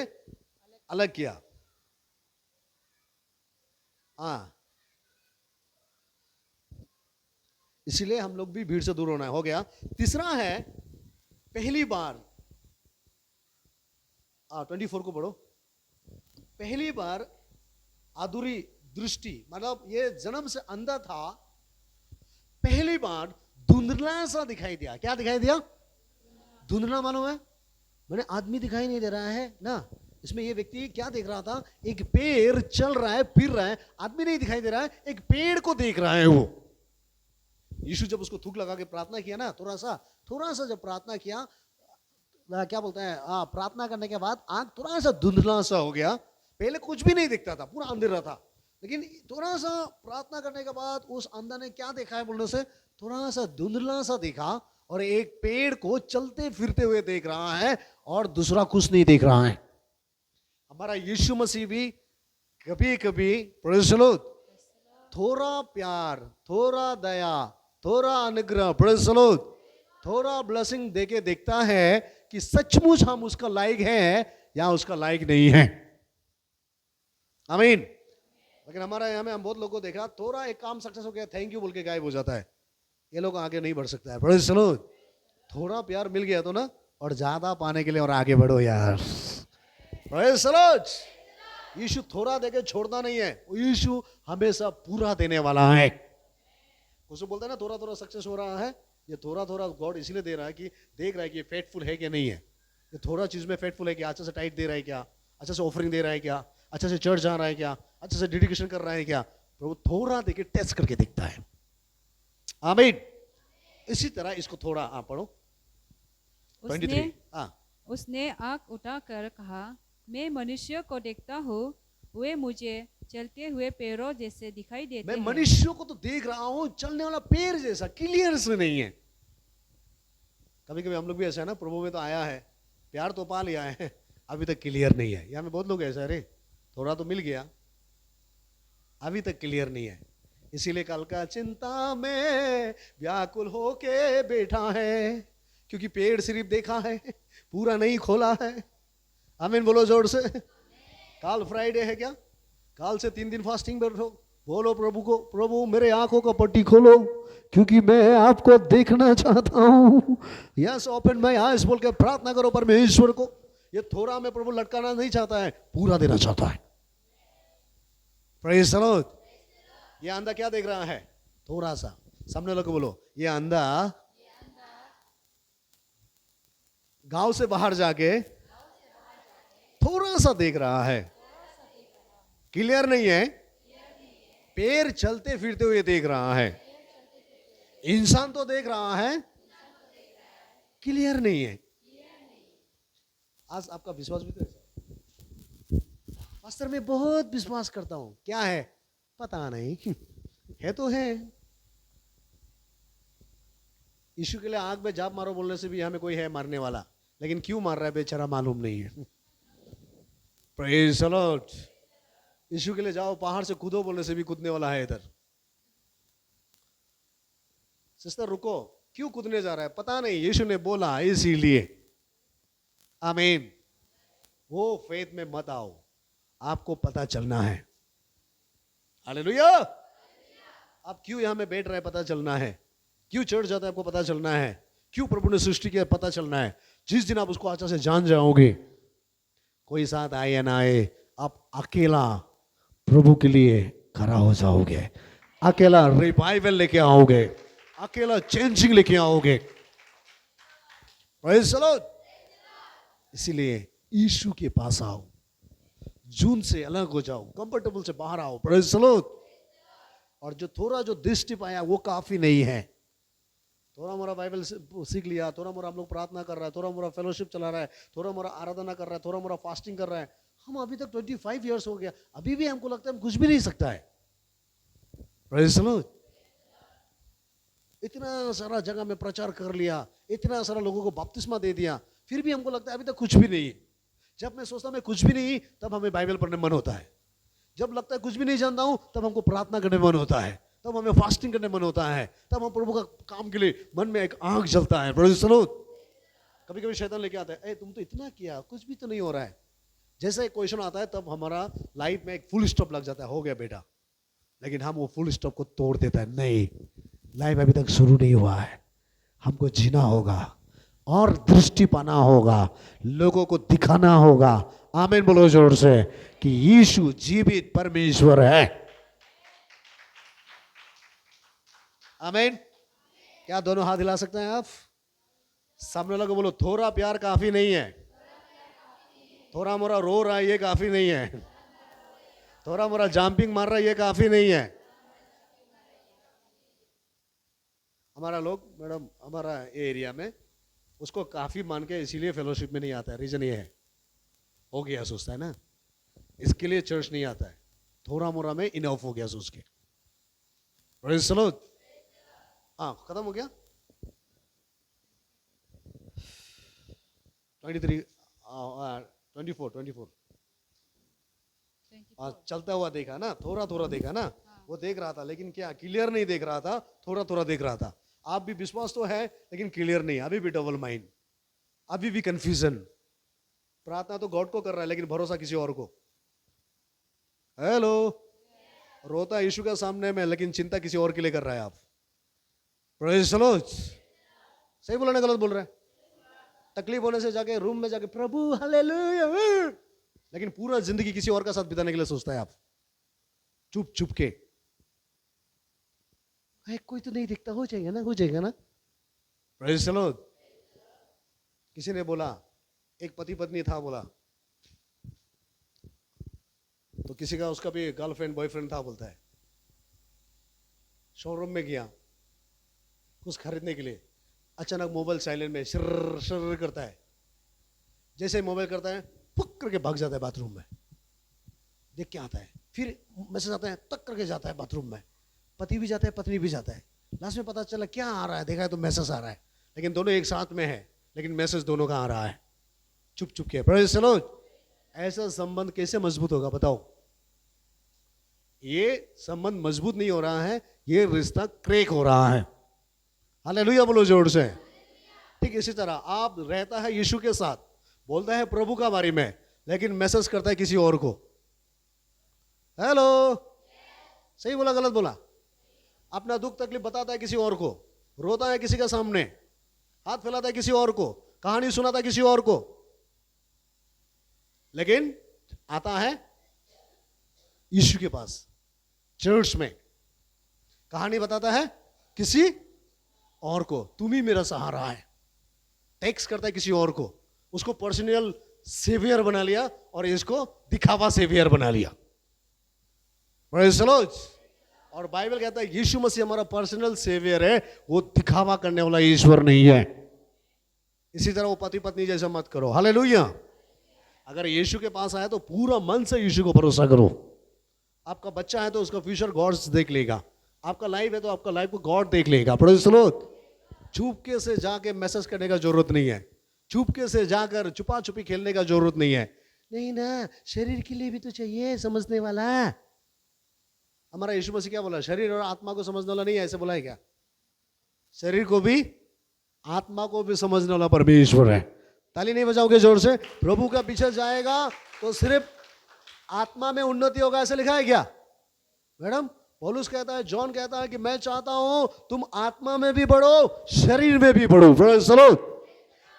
S3: अलग किया। हाँ, इसीलिए हम लोग भी भीड़ से दूर होना है। हो गया। तीसरा है, पहली बार 24 को पढ़ो। पहली बार अधूरी दृष्टि, मतलब ये जन्म से अंधा था, पहली बार धुंधला सा दिखाई दिया। क्या दिखाई दिया? धुंधला मालूम है, मैंने आदमी दिखाई नहीं दे रहा है ना। इसमें ये व्यक्ति क्या देख रहा था? एक पेड़ चल रहा है, फिर रहा है, आदमी नहीं दिखाई दे रहा है, एक पेड़ को देख रहा है वो। यीशु जब उसको थूक लगा के प्रार्थना किया ना, थोड़ा सा जब प्रार्थना किया, क्या बोलते हैं, प्रार्थना करने के बाद आंख थोड़ा सा धुंधला सा हो गया। पहले कुछ भी नहीं दिखता था, पूरा अंधेरा था, लेकिन थोड़ा सा प्रार्थना करने के बाद उस अंधा ने क्या देखा है बोलने से, थोड़ा सा धुंधला सा देखा और एक पेड़ को चलते फिरते हुए देख रहा है और दूसरा कुछ नहीं देख रहा है। हमारा यीशु मसीह भी कभी कभी प्रेज़ द लॉर्ड, थोड़ा प्यार, थोड़ा दया, थोड़ा अनुग्रह, प्रेज़ द लॉर्ड, थोड़ा ब्लेसिंग देके देखता है कि सचमुच हम उसका लायक हैं या उसका लायक नहीं है। आमीन। लेकिन हमारा यहाँ में हम बहुत लोगों को देखा, थोड़ा एक काम सक्सेस हो गया, थैंक यू बोल के गायब हो जाता है। ये लोग आगे नहीं बढ़ सकता है। Praise the Lord. थोड़ा प्यार मिल गया तो ना, और ज्यादा पाने के लिए और आगे बढ़ो यार। Praise the Lord. यीशु थोड़ा देके छोड़ता नहीं है, यीशु हमेशा पूरा देने वाला है। उसको बोलता है ना, थोड़ा थोड़ा सक्सेस हो रहा है, ये थोड़ा थोड़ा गॉड इसलिए दे रहा है कि देख रहा है कि ये फेथफुल है कि नहीं है। ये थोड़ा चीज में फेथफुल है, कि अच्छा से टाइट दे रहा है क्या, अच्छा से ऑफरिंग दे रहा है क्या, अच्छा से चर्च जा रहा है क्या, अच्छा से डेडिकेशन कर रहा है क्या। प्रभु थोड़ा देके टेस्ट करके देखता है। आमीन। इसी तरह इसको थोड़ा पढ़ो 23।
S2: उसने आंख उठाकर कहा, मैं मनुष्य को देखता हूँ, वे मुझे चलते हुए पेड़ों जैसे दिखाई देते
S3: मैं
S2: हैं।
S3: मनुष्यों को तो देख रहा हूं, चलने वाला पेड़ जैसा, क्लियर से नहीं है। कभी कभी हम लोग भी ऐसा है ना, प्रभु में तो आया है, प्यार तो पा लिया है, अभी तक क्लियर नहीं है। यहाँ में बहुत लोग ऐसा, अरे थोड़ा तो मिल गया, अभी तक क्लियर नहीं है। इसीलिए कल का चिंता में व्याकुल होके बैठा है, क्योंकि पेड़ सिर्फ देखा है, पूरा नहीं खोला है। आमीन बोलो जोर से। कल फ्राइडे है क्या? कल से 3 दिन फास्टिंग बैठो, बोलो प्रभु को, प्रभु मेरे आंखों का पट्टी खोलो, क्योंकि मैं आपको देखना चाहता हूं। यस, ओपन माय आईज बोल के प्रार्थना करो परमेश्वर को ये थोड़ा में प्रभु लटकाना नहीं चाहता है, पूरा देना चाहता है। Praise the lord. ये अंधा क्या देख रहा है? थोड़ा सा। सामने लोग बोलो, ये अंधा गांव से बाहर जाके थोड़ा सा देख रहा है, क्लियर नहीं है। पैर चलते फिरते हुए देख रहा है, इंसान तो देख रहा है, क्लियर नहीं है। आज आपका विश्वास भी तो है। पास्टर मैं बहुत विश्वास करता हूं, क्या है पता नहीं, है तो है। यीशु के लिए आग में जाप मारो बोलने से भी हमें कोई है मारने वाला, लेकिन क्यों मार रहा है बेचारा मालूम नहीं है। Praise the Lord. यीशु के लिए जाओ पहाड़ से कूदो बोलने से भी कूदने वाला है इधर। सिस्टर रुको, क्यों कूदने जा रहा है पता नहीं, यीशु ने बोला इसीलिए। आमीन। वो फेथ में मत आओ, आपको पता चलना है। हालेलुया। आप क्यों यहां में बैठ रहे हैं पता चलना है, क्यों चढ़ जाता है आपको पता चलना है, क्यों प्रभु ने सृष्टि किया पता चलना है। जिस दिन आप उसको अच्छा से जान जाओगे, कोई साथ आए या ना आए, आप अकेला प्रभु के लिए खड़ा हो जाओगे, अकेला रिवाइवल लेके आओगे, अकेला चेंजिंग लेके आओगे। Praise the Lord. इसीलिए यीशु के पास आओ, जून से अलग हो जाओ, कंफर्टेबल से बाहर आओ। Praise the Lord. और जो थोड़ा जो दृष्टि पाया वो काफी नहीं है। थोड़ा मोरा बाइबल सीख लिया, थोड़ा मोरा हम लोग प्रार्थना कर रहा है, थोड़ा मोरा फेलोशिप चला रहा है, थोड़ा मोरा आराधना कर रहा है, थोड़ा मोरा फास्टिंग कर रहा है, हम अभी तक 25 इयर्स हो गया, अभी भी हमको लगता है हम कुछ भी नहीं सकता है। Praise the Lord. इतना सारा जगह में प्रचार कर लिया, इतना सारा लोगों को बपतिस्मा दे दिया, फिर भी हमको लगता है अभी तक कुछ भी नहीं है। जब मैं सोचता हूं मैं कुछ भी नहीं, तब हमें बाइबल पढ़ने मन होता है। जब लगता है कुछ भी नहीं जानता हूं, तब हमको प्रार्थना करने मन होता है, तब हमें फास्टिंग करने मन होता है, तब हम प्रभु का काम के लिए मन में एक आग जलता है। Praise the Lord. कभी कभी शैतान लेके आता है, ए तुम तो इतना किया, कुछ भी तो नहीं हो रहा है। जैसे एक क्वेश्चन आता है तब हमारा लाइफ में एक फुल स्टॉप लग जाता है, हो गया बेटा। लेकिन हम वो फुल स्टॉप को तोड़ देता है, नहीं लाइफ अभी तक शुरू नहीं हुआ है, हमको जीना होगा और दृष्टि पाना होगा, लोगों को दिखाना होगा। आमीन बोलो जोर से कि यीशु जीवित परमेश्वर है। आमीन। क्या दोनों हाथ हिला सकते हैं आप? सामने लोग बोलो, थोड़ा प्यार काफी नहीं है, थोड़ा मोरा रो रहा है ये काफी नहीं है, थोड़ा मोरा जंपिंग मार रहा है ये काफी नहीं है। हमारा लोग मैडम हमारा एरिया में उसको काफी मान के इसीलिए फेलोशिप में नहीं आता है, रीजन ये है, हो गया सोचता है ना, इसके लिए चर्च नहीं आता है, थोड़ा मोरा में इनफ हो गया सोच के। Praise the Lord. हाँ खत्म हो गया। 23 24 चलता हुआ देखा ना, थोड़ा थोड़ा देखा ना, वो देख रहा था लेकिन क्या क्लियर नहीं देख रहा था, थोड़ा थोड़ा देख रहा था। आप भी विश्वास तो है लेकिन क्लियर नहीं, अभी भी डबल माइंड, अभी भी कंफ्यूजन। प्रार्थना तो गॉड को कर रहा है लेकिन भरोसा किसी और को। हेलो। रोता यीशु के सामने में लेकिन चिंता किसी और के लिए कर रहा है आप। Praise the Lord. सही बोला ना गलत बोल रहा है? तकलीफ होने से जाके रूम में जाके प्रभु हालेलुया, लेकिन पूरा जिंदगी किसी और का साथ बिताने के लिए सोचता है आप, चुप चुप के। कोई तो नहीं दिखता, हो जाएगा ना, हो जाएगा ना। Praise the Lord. किसी ने बोला, एक पति पत्नी था, बोला तो किसी का उसका भी गर्लफ्रेंड बॉयफ्रेंड था, बोलता है शोरूम में गया कुछ खरीदने के लिए, अचानक मोबाइल साइलेंट में शर्र शर्र करता है, जैसे मोबाइल करता है पुक करके भाग जाता है बाथरूम में, देख के आता है, फिर मैसेज आता है तक करके जाता है बाथरूम में, पति भी जाता है पत्नी भी जाता है, लास्ट में पता चला क्या आ रहा है, देखा है तो मैसेज आ रहा है, लेकिन दोनों एक साथ में है, लेकिन मैसेज दोनों का आ रहा है, चुप चुप के। Praise the Lord. ऐसा संबंध कैसे मजबूत होगा बताओ? ये संबंध मजबूत नहीं हो रहा है, ये रिश्ता क्रेक हो रहा है। हालेलुया बोलो जोर से। ठीक इसी तरह आप रहता है यीशु के साथ, बोलता है प्रभु का बारे में, लेकिन मैसेज करता है किसी और को। हेलो। सही बोला गलत बोला? अपना दुख तकलीफ बताता है किसी और को, रोता है किसी के सामने, हाथ फैलाता है किसी और को, कहानी सुनाता है किसी और को। लेकिन आता है यीशु के पास चर्च में, कहानी बताता है किसी और को, तुम ही मेरा सहारा है, टेक्स्ट करता है किसी और को, उसको पर्सनल सेवियर बना लिया और इसको दिखावा सेवियर बना लिया। Praise the Lord। और बाइबल कहता है यीशु मसीह हमारा पर्सनल सेवियर है, वो दिखावा करने वाला ईश्वर नहीं है। इसी तरह वो पति पत्नी जैसा मत करो। हालेलुया। अगर यीशु के पास आए तो पूरा मन से यीशु को भरोसा करो। आपका बच्चा है तो उसका फ्यूचर गॉड देख लेगा, आपका लाइफ है तो आपका लाइफ को गॉड देख लेगा। Praise the Lord. चुपके से जाके मैसेज करने का जरूरत नहीं है, चुपके से जाकर छुपा छुपी खेलने का जरूरत नहीं है। नहीं ना, शरीर के लिए भी तो चाहिए समझने वाला। हमारा यीशु मसीह क्या बोला, शरीर और आत्मा को समझने वाला नहीं है, ऐसे बोला है क्या? शरीर को भी आत्मा को भी समझने वाला परमेश्वर है। ताली नहीं बजाओगे जोर से? प्रभु का पीछे जाएगा तो सिर्फ आत्मा में उन्नति होगा, ऐसे लिखा है क्या मैडम? पौलुस कहता है, जॉन कहता है कि मैं चाहता हूं तुम आत्मा में भी बढ़ो, शरीर में भी बढ़ो। Praise the Lord.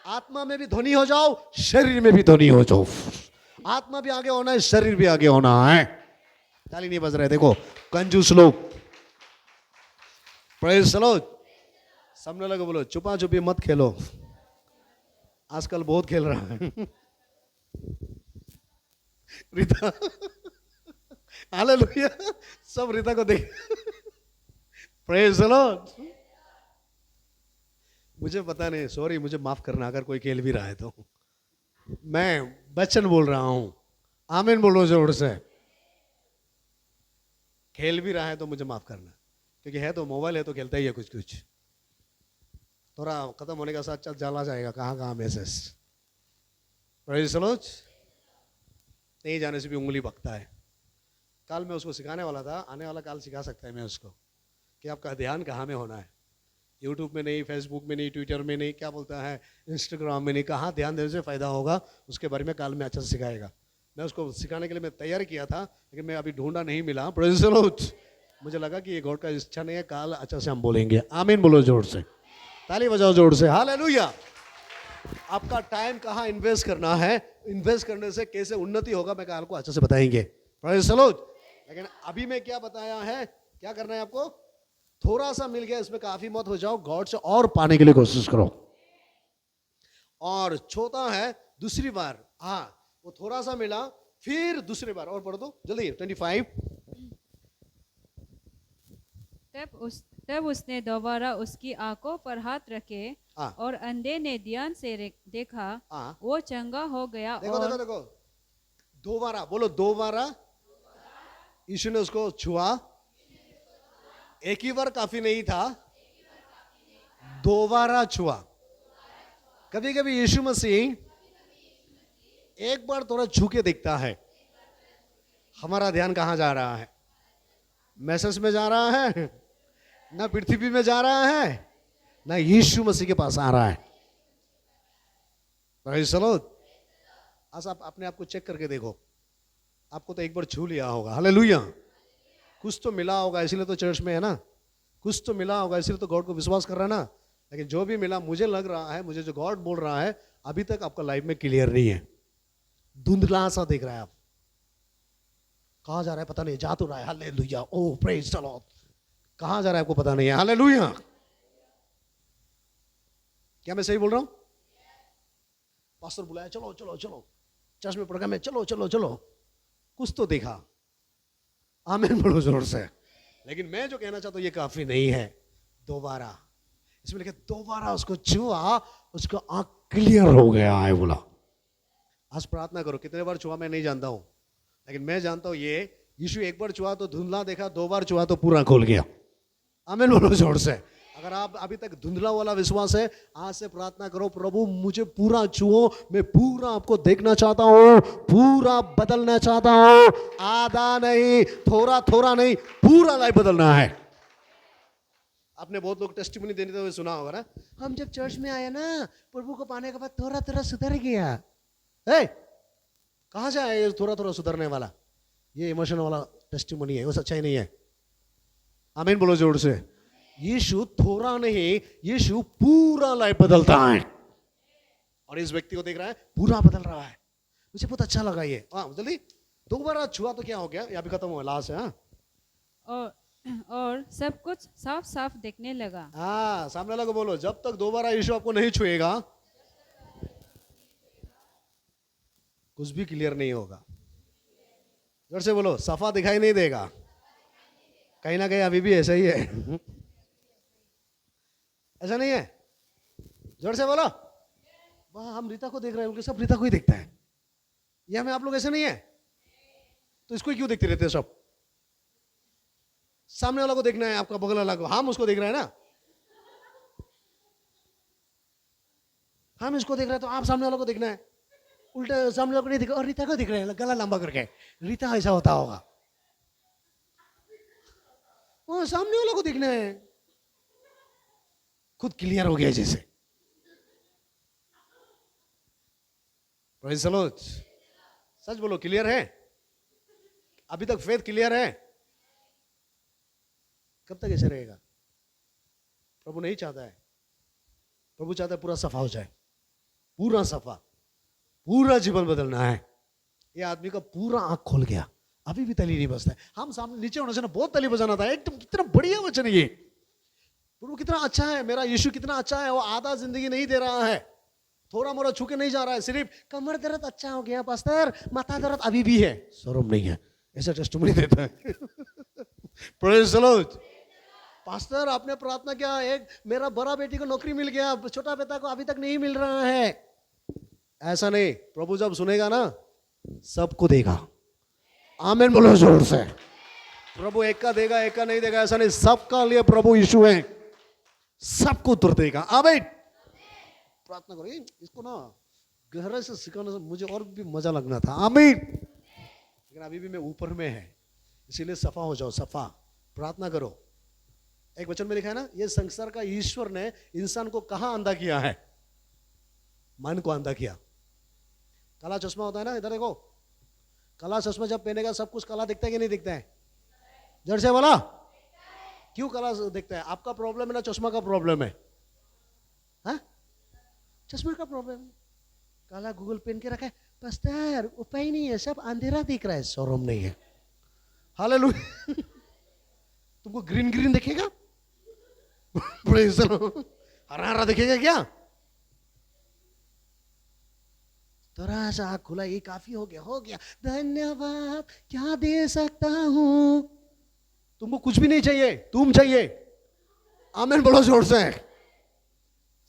S3: आत्मा में भी धनी हो जाओ, शरीर में भी धनी हो जाओ। आत्मा भी आगे होना है, शरीर भी आगे होना है। ताली नहीं बज रहे, देखो कंजूस लोग। Praise the Lord. सामने लगे बोलो छुपा छुपी मत खेलो, आजकल बहुत खेल रहा है। रीता, हालेलुया, सब रीता को देख। Praise the Lord. मुझे पता नहीं, सॉरी, मुझे माफ करना अगर कोई खेल भी रहा है तो। मैं बच्चन बोल रहा हूं, आमीन बोलो जोर से। खेल भी रहा है तो मुझे माफ करना, क्योंकि है तो मोबाइल है तो खेलता ही है कुछ कुछ। थोड़ा खत्म होने का साथ चल चला जाएगा कहाँ कहाँ मैसेज। Praise the Lord. नहीं जाने से भी उंगली पकता है। कल मैं उसको सिखाने वाला था, आने वाला काल सिखा सकता है मैं उसको कि आपका ध्यान कहाँ में होना है। यूट्यूब में नहीं, फेसबुक में नहीं, ट्विटर में नहीं, क्या बोलता है, इंस्टाग्राम में नहीं, कहाँ ध्यान देने से फ़ायदा होगा उसके बारे में काल में अच्छा से सिखाएगा। मैं उसको सिखाने के लिए मैं तैयार किया था, लेकिन मैं अभी ढूंढा नहीं मिला। Praise the Lord. मुझे लगा कि ये गॉड का इच्छा नहीं है, काल अच्छा से हम बोलेंगे। आमीन बोलो जोर से, ताली बजाओ जोर से। हालेलुया। आपका टाइम कहाँ इन्वेस्ट करना है, इन्वेस्ट करने से कैसे उन्नति होगा, मैं काल को अच्छा से बताएंगे। Praise the Lord. लेकिन अभी मैं क्या बताया है, क्या करना है आपको? थोड़ा सा मिल गया, इसमें काफी मत हो जाओ, गॉड से और पाने के लिए कोशिश करो। और छोटा है दूसरी बार, हाँ वो थोड़ा सा मिला, फिर दूसरी बार और पढ़ दो जल्दी। 25।
S2: तब उसने दोबारा उसकी आंखों पर हाथ रखे
S3: हाँ।
S2: और अंधे ने ध्यान से देखा,
S3: हाँ।
S2: वो चंगा हो गया।
S3: देखो
S2: और
S3: देखो देखो, दोबारा बोलो, दोबारा यीशु ने उसको छुआ। एक ही बार काफी नहीं था, दोबारा छुआ। कभी कभी यीशु मसीह एक बार थोड़ा छू के देखता है। हमारा ध्यान कहां जा रहा है? मैसेज में जा रहा है, ना पृथ्वी में जा रहा है, ना यीशु मसीह के पास आ रहा है। Praise the Lord. आज आप अपने आप को चेक करके देखो, आपको तो एक बार छू लिया होगा। हालेलुया। कुछ तो मिला होगा, इसीलिए तो चर्च में है ना। कुछ तो मिला होगा, इसीलिए तो गॉड को विश्वास कर रहा है ना। लेकिन जो भी मिला, मुझे लग रहा है, मुझे जो गॉड बोल रहा है, अभी तक आपका लाइफ में क्लियर नहीं है। धुंधला सा देख रहा है। आप कहां जा रहा है पता नहीं, जा तो रहा है। Hallelujah, oh praise the Lord. कहां जा रहा है आपको पता नहीं है। हालेलुया। क्या मैं सही बोल रहा हूं? पास्टर बुलाया, चलो चलो चलो, चर्च में प्रोग्राम है, चलो चलो चलो, कुछ तो देखा। आमीन बोलो जोर से। लेकिन मैं जो कहना चाहता हूं, ये काफी नहीं है। दोबारा, इसमें लिखा दोबारा उसको छुआ, उसका आंख क्लियर हो गया है बोला। आज प्रार्थना करो, कितने बार छुआ मैं नहीं जानता हूं, लेकिन मैं जानता हूं ये यीशु एक बार छुआ तो धुंधला देखा, दो बार छुआ तो पूरा खुल गया। आमीन बोलो जोर से। अगर आप अभी तक धुंधला वाला विश्वास है, आज से प्रार्थना करो, प्रभु मुझे पूरा छुओ, मैं पूरा आपको देखना चाहता हूं, पूरा बदलना चाहता हूं। आधा नहीं, थोड़ा थोड़ा नहीं, पूरा लाइफ बदलना है। आपने बहुत लोग टेस्टिमनी देते हुए सुना होगा ना, हम जब चर्च में आए ना, प्रभु को पाने के बाद थोड़ा थोड़ा सुधर गया। कहां से आया ये थोड़ा थोड़ा सुधरने वाला? ये इमोशन वाला टेस्टिमनी है, वो सच्चाई नहीं है। आमीन बोलो जोर से। यीशु थोड़ा नहीं, यीशु पूरा लाइफ बदलता है। और इस व्यक्ति को देख रहा है, पूरा बदल रहा है, मुझे बहुत अच्छा लगा ये। हाँ जल्दी, दोबारा छुआ तो क्या हो गया, यहाँ भी खत्म हुआ, लास्ट है। हाँ
S2: और सब कुछ साफ साफ देखने लगा।
S3: हाँ, सामने वाले को बोलो, जब तक दोबारा यीशु आपको नहीं छुएगा कुछ भी क्लियर नहीं होगा। जोर से बोलो, सफा दिखाई नहीं देगा। कहीं ना कहीं अभी भी ऐसा ही है। ऐसा नहीं है? जोर से बोलो। वाह, हम रीता को देख रहे हैं, उनके सब रीता को ही देखता है। ये हमें आप लोग ऐसे नहीं है, तो इसको क्यों देखते रहते हैं सब? सामने वाला को देखना है, आपका बगल वाला को, हम उसको देख रहे हैं ना। हम इसको देख रहे हैं तो आप सामने वाला को देखना है। उल्टा सामने वाला को नहीं देखा और रीता को देख रहे हैं गला लंबा करके। रीता ऐसा होता होगा, वो सामने वाला को देखना है। खुद क्लियर हो गया जैसे। Praise the Lord. सच बोलो, क्लियर है? अभी तक फेथ क्लियर है? कब तक ऐसे रहेगा? प्रभु नहीं चाहता है। प्रभु चाहता है पूरा सफा हो जाए, पूरा सफा, पूरा जीवन बदलना है। ये आदमी का पूरा आंख खोल गया, अभी भी तली नहीं बजता है। हम सामने नीचे होने से ना बहुत तली बजाना था। एकदम कितना बढ़िया वचन ये। प्रभु कितना अच्छा है, मेरा यीशु कितना अच्छा है। वो आधा जिंदगी नहीं दे रहा है, थोड़ा मोड़ा छू के नहीं जा रहा है। सिर्फ कमर दर्द अच्छा हो गया पास्टर, माथा दर्द अभी भी है, शर्म नहीं है, ऐसा टेस्टिमनी देता है। Praise the Lord. पास्टर आपने प्रार्थना किया, एक मेरा बड़ा बेटी को नौकरी मिल गया, छोटा बेटा को अभी तक नहीं मिल रहा है। ऐसा नहीं, प्रभु जब सुनेगा ना सबको देगा। आमीन बोलो जोर से। प्रभु एक का देगा, एक का नहीं देगा, ऐसा नहीं, सबका लिए प्रभु यीशु है, सबको उत्तर देगा। आमीन। प्रार्थना करो, इसको ना गहराई से सिखाने से मुझे और भी मजा लगना था। आमीन। लेकिन अभी भी मैं ऊपर में है, इसीलिए सफा हो जाओ, सफा। प्रार्थना करो। एक वचन में लिखा है ना, ये संसार का ईश्वर ने इंसान को कहां अंधा किया है? मन को अंधा किया। काला चश्मा होता है ना, इधर देखो, काला चश्मा जब पहनेगा सब कुछ काला दिखता है कि नहीं दिखता है? जड़ से बोला, क्यों काला दिखता है? आपका प्रॉब्लम है ना, चश्मा का प्रॉब्लम है? हाँ, चश्मा का प्रॉब्लम है। काला गूगल पेन के रखा है, पास्टर उपाय नहीं है, सब अंधेरा दिख रहा है, शर्म नहीं है। हालेलुया। तुमको ग्रीन ग्रीन दिखेगा, हरा हरा दिखेगा क्या? थोड़ा सा आँख खुला, ये काफी हो गया, हो गया, धन्यवाद क्या दे सकता हूं। तुमको कुछ भी नहीं चाहिए, तुम चाहिए। आमीन बोलो जोर से।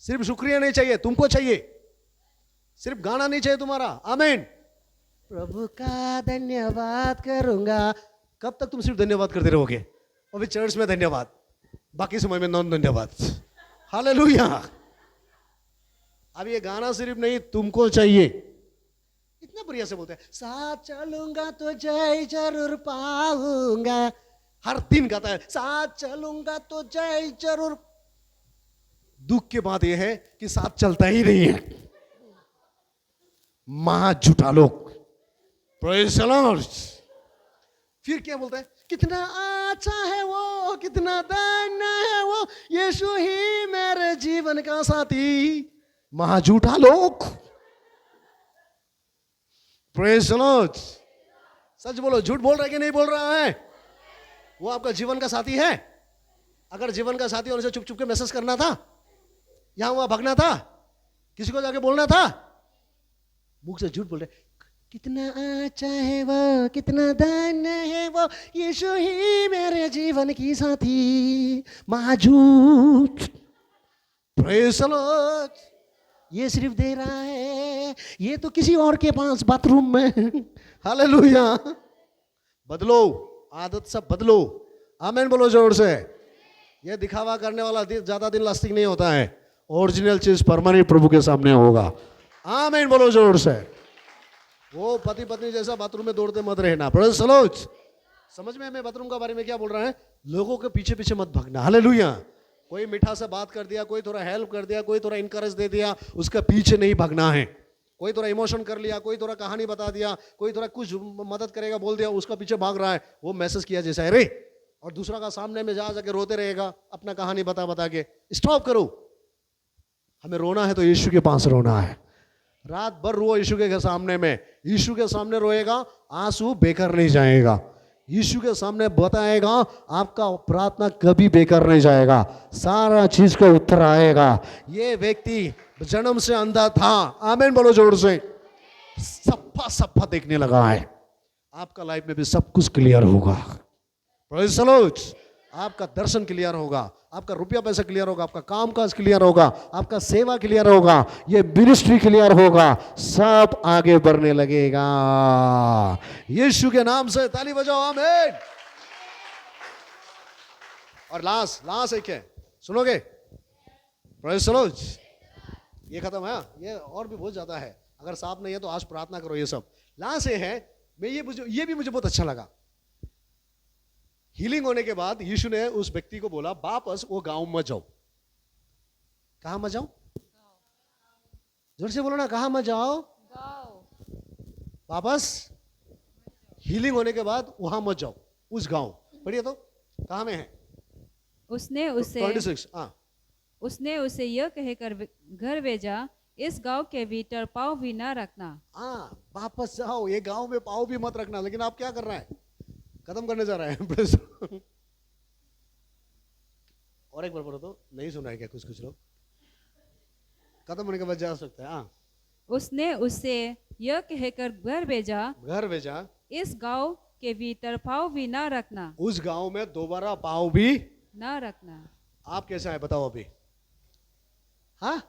S3: सिर्फ शुक्रिया नहीं चाहिए, तुमको चाहिए। सिर्फ गाना नहीं चाहिए तुम्हारा। आमीन। प्रभु का धन्यवाद करूंगा। कब तक तुम सिर्फ धन्यवाद करते रहोगे? अभी चर्च में धन्यवाद, बाकी समय में नॉन धन्यवाद। हालेलुया। अब ये गाना सिर्फ नहीं, तुमको चाहिए। इतना बढ़िया से बोलते हैं, साथ चलूंगा तो जय जरूर पाऊंगा। हर दिन गाता है, साथ चलूंगा तो जय जरूर। दुख की बात यह है कि साथ चलता ही नहीं है। महा झूठा लोग। Praise the Lord. फिर क्या बोलता है? कितना अच्छा है वो, कितना धन्य है वो, यीशु ही मेरे जीवन का साथी। महा झूठा लोग। Praise the Lord. सच बोलो, झूठ बोल रहा है कि नहीं बोल रहा है? वो आपका जीवन का साथी है? अगर जीवन का साथी होने से चुप चुप के मैसेज करना था, यहां वहां भागना था, किसी को जाके बोलना था, मुख से झूठ बोल रहे, कितना अच्छा है वो, कितना धन्य है वो, यीशु ही मेरे जीवन की साथी। महाझूठ। Praise the lord. ये सिर्फ दे रहा है, ये तो किसी और के पास बाथरूम में। हालेलुया। बदलो, आदत सब बदलो। आमीन बोलो जोर से। ये दिखावा करने वाला ज्यादा दिन लास्टिंग नहीं होता है। ओरिजिनल चीज परमानेंट प्रभु के सामने होगा। आमीन बोलो जोर से। वो पति पत्नी जैसा बाथरूम में दौड़ते मत रहना। Praise the Lord. समझ में मैं बाथरूम का बारे में क्या बोल रहा है? लोगों के पीछे पीछे मत भागना। हालेलुया। कोई मीठा से बात कर दिया, कोई थोड़ा हेल्प कर दिया, कोई थोड़ा इनकरेज दे दिया, उसका पीछे नहीं भागना है। कोई थोड़ा इमोशन कर लिया, कोई थोड़ा कहानी बता दिया, कोई थोड़ा कुछ मदद करेगा बोल दिया, उसका पीछे भाग रहा है, वो मैसेज किया जैसा है रे, और दूसरा का सामने में जा जाके रोते रहेगा अपना कहानी बता बता के। स्टॉप करो। हमें रोना है तो यीशु के पास रोना है। रात भर रो यीशु के सामने में, यीशु के सामने रोएगा, आंसू बेकार नहीं जाएगा। यीशु के सामने बताएगा, आपका प्रार्थना कभी बेकार नहीं जाएगा, सारा चीज का उत्तर आएगा। ये व्यक्ति जन्म से अंधा था, आमीन बोलो जोर से, सप्पा सप्पा देखने लगा है। आपका लाइफ में भी सब कुछ क्लियर होगा। Praise the Lord. आपका दर्शन क्लियर होगा, आपका रुपया पैसा क्लियर होगा, आपका काम काज क्लियर होगा, आपका सेवा क्लियर होगा, ये मिनिस्ट्री क्लियर होगा, सब आगे बढ़ने लगेगा। यीशु के नाम से ताली बजाओ, आमीन। और लास्ट एक है, सुनोगे? Praise the lord. ये खत्म है, ये और भी बहुत ज्यादा है, अगर साफ नहीं है तो आज प्रार्थना करो। ये सब लास्ट है, मैं ये भी मुझे बहुत अच्छा लगा। हीलिंग होने के बाद यीशु ने उस व्यक्ति को बोला, वापस वो गांव मत जाओ। कहां मत जाओ? जोर से बोलो ना, कहां मत जाओ? वापस हीलिंग होने के बाद वहां मत जाओ, उस गांव। पढ़िए तो, कहां में है?
S2: उसने उसे
S3: 26।
S2: उसने उसे यह कहकर घर भेजा, इस गांव के भीतर पाँव भी ना रखना।
S3: वापस जाओ, ये गांव में पाँव भी मत रखना। लेकिन आप क्या कर रहा है? खत्म करने जा रहा है। और एक बार बोलो तो, नहीं सुना है क्या कुछ लोग? खत्म होने के बाद जा सकते हैं।
S2: उसने उसे यह कहकर घर भेजा, इस गांव के भीतर पाँव भी ना रखना।
S3: उस गांव में दोबारा पाँव भी
S2: ना रखना।
S3: आप कैसे आए बताओ अभी? हाँ,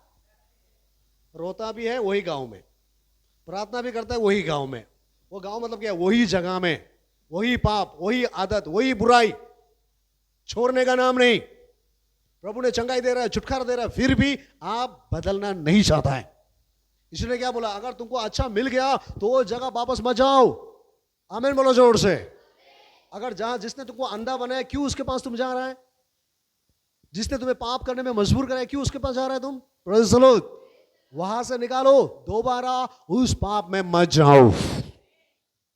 S3: रोता भी है वही गांव में, प्रार्थना भी करता है वही गांव में। वो गांव मतलब क्या? वही जगह में, वही पाप, वही आदत, वही बुराई, छोड़ने का नाम नहीं। प्रभु ने चंगाई दे रहा है, छुटकारा दे रहा है, फिर भी आप बदलना नहीं चाहता है। इसने क्या बोला? अगर तुमको अच्छा मिल गया तो वो जगह वापस मत जाओ। आमीन बोलो जोर से। अगर जहां जिसने तुमको अंधा बनाया, क्यों उसके पास तुम जा रहा है? जिसने तुम्हें पाप करने में मजबूर कराया, क्यों उसके पास जा रहा है तुम? Praise the Lord. वहां से निकालो, दोबारा उस पाप में मत जाओ।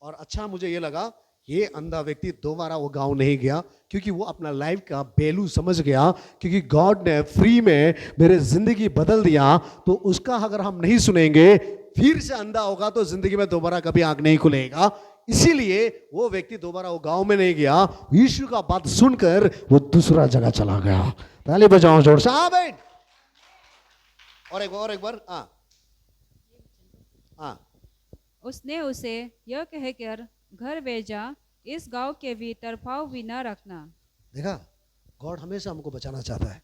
S3: और अच्छा मुझे ये लगा, ये अंधा व्यक्ति दोबारा वो गांव नहीं गया, क्योंकि वो अपना लाइफ का वैल्यू समझ गया, क्योंकि गॉड ने फ्री में मेरे जिंदगी बदल दिया। तो उसका अगर हम नहीं सुनेंगे, फिर से अंधा होगा तो जिंदगी में दोबारा कभी आंख नहीं खुलेगा। इसीलिए वो व्यक्ति दोबारा वो गांव में नहीं गया, यीशु का बात सुनकर वो दूसरा जगह चला गया। ताली बजाओ जोर से, आमीन। और एक बार
S2: उसने उसे यह कहकर घर भेजा, इस गांव के भीतर पाँव भी ना रखना। देखा,
S3: गॉड हमेशा हमको बचाना चाहता है।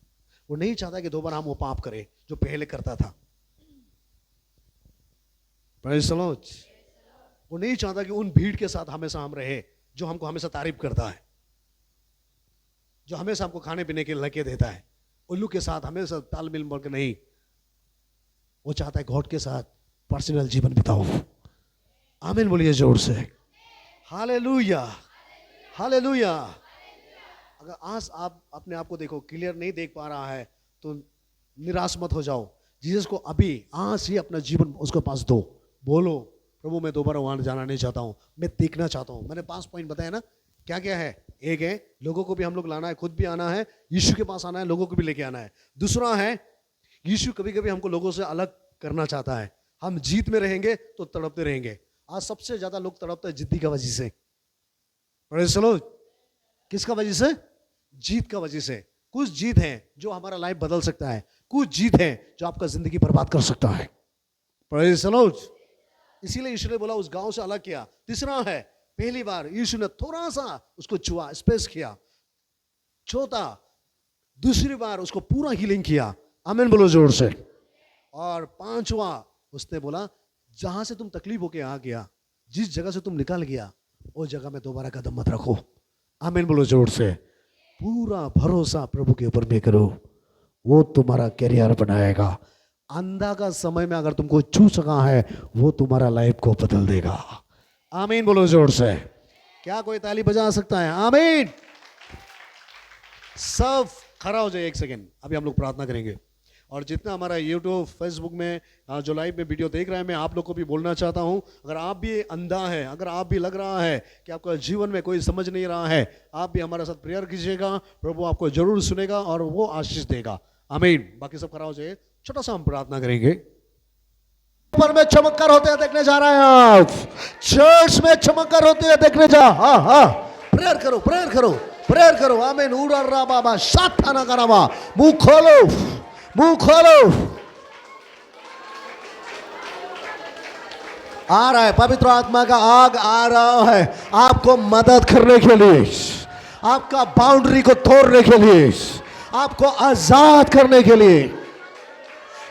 S3: वो नहीं चाहता कि दोबारा हम वो पाप करें जो पहले करता था। Praise the Lord. वो नहीं चाहता कि उन भीड़ के साथ हमेशा हम रहे, जो हमको हमेशा तारीफ करता है, जो हमेशा हमको खाने पीने के लके देता है, उल्लू के साथ हमेशा तालमेल बोल के नहीं। वो चाहता है गॉड के साथ पर्सनल जीवन बिताओ। आमीन बोलिए जोर से। Hallelujah, hallelujah. अगर आज आप अपने आप को देखो, क्लियर नहीं देख पा रहा है, तो निराश मत हो जाओ। जीसस को अभी आज ही अपना जीवन उसके पास दो। बोलो, प्रभु मैं दोबारा वहां जाना नहीं चाहता हूं, मैं देखना चाहता हूं। मैंने 5 पॉइंट बताया ना, क्या क्या है? एक है, लोगों को भी हम लोग लाना है, खुद भी आना है, यीशु के पास आना है, लोगों को भी लेके आना है। दूसरा है, यीशु कभी कभी हमको लोगों से अलग करना चाहता है। हम जीत में रहेंगे तो तड़पते रहेंगे। आज सबसे ज्यादा लोग तड़पते हैं जिद्दी का वजह से। Praise the Lord. किसका वजह से? जीत का वजह से। कुछ जीत है जो हमारा लाइफ बदल सकता है, कुछ जीत है जो आपका जिंदगी बर्बाद कर सकता है। Praise the Lord. इसीलिए यीशु ने बोला उस गांव से अलग किया। तीसरा है, पहली बार यीशु ने थोड़ा सा उसको छुआ, स्पेस किया। चौथा, दूसरी बार उसको पूरा हीलिंग किया। आमीन बोलो जोर से। और पांचवा, उसने बोला जहां से तुम तकलीफ होके आ गया, जिस जगह से तुम निकल गया, उस जगह में दोबारा कदम मत रखो। आमीन बोलो जोर से। पूरा भरोसा प्रभु के ऊपर में करो, वो तुम्हारा कैरियर बनाएगा। अंधा का समय में अगर तुमको छू सका है, वो तुम्हारा लाइफ को बदल देगा। आमीन बोलो जोर से। क्या कोई ताली बजा सकता है? आमीन। सब खड़ा हो जाए 1 सेकेंड, अभी हम लोग प्रार्थना करेंगे। और जितना हमारा यूट्यूब फेसबुक में जो लाइव में वीडियो देख रहे हैं, मैं आप लोग को भी बोलना चाहता हूं, अगर आप भी अंधा है, अगर आप भी लग रहा है कि आपका जीवन में कोई समझ नहीं रहा है, आप भी हमारे साथ प्रेयर कीजिएगा। प्रभु आपको जरूर सुनेगा और वो आशीष देगा। आमीन। बाकी सब खड़ा हो जाए, छोटा सा हम प्रार्थना करेंगे। पर में चमत्कार होते हैं देखने जा रहे हैं आप। चर्च में चमत्कार होते हैं देखने जा। हाँ हाँ, प्रेयर करो, प्रेयर करो, प्रेयर करो। आमीन। उड़ा रा बाबा साथाना करावा। मुंह खोलो, मुंह खोलो। आ रहा है पवित्र आत्मा का आग, आ रहा है आपको मदद करने के लिए, आपका बाउंड्री को तोड़ने के लिए, आपको आजाद करने के लिए,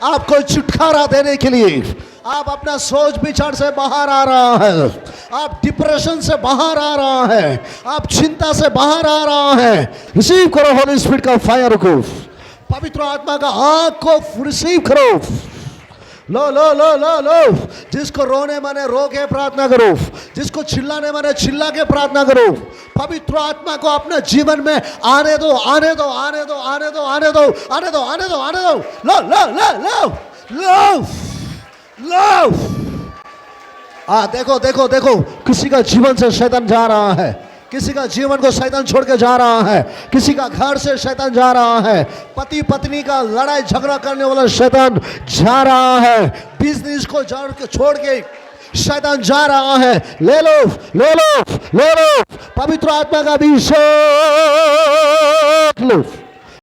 S3: आपको छुटकारा देने के लिए। आप अपना सोच विचार से बाहर आ रहा है, आप डिप्रेशन से बाहर आ रहा है, आप चिंता से बाहर आ रहा है। रिसीव करो होली स्पिरिट का फायर को, पवित्र आत्मा का आग को रिसीव करो। लो लो लो लो लो। जिसको रोने माने रो के प्रार्थना करो, जिसको चिल्लाने माने चिल्ला के प्रार्थना करो। पवित्र आत्मा को अपने जीवन में आने दो, आने दो, आने दो, आने दो, आने दो, आने दो, आने दो, आने दो। लो लो लो लो लो लो। देखो देखो देखो, किसी का जीवन से शैतान जा रहा है, किसी का जीवन को शैतान छोड़ के जा रहा है, किसी का घर से शैतान जा रहा है, पति पत्नी का लड़ाई झगड़ा करने वाला शैतान जा रहा है, बिजनेस को छोड़ के शैतान जा रहा है। ले लो ले लो ले लो, पवित्र आत्मा का अभिषेक लो।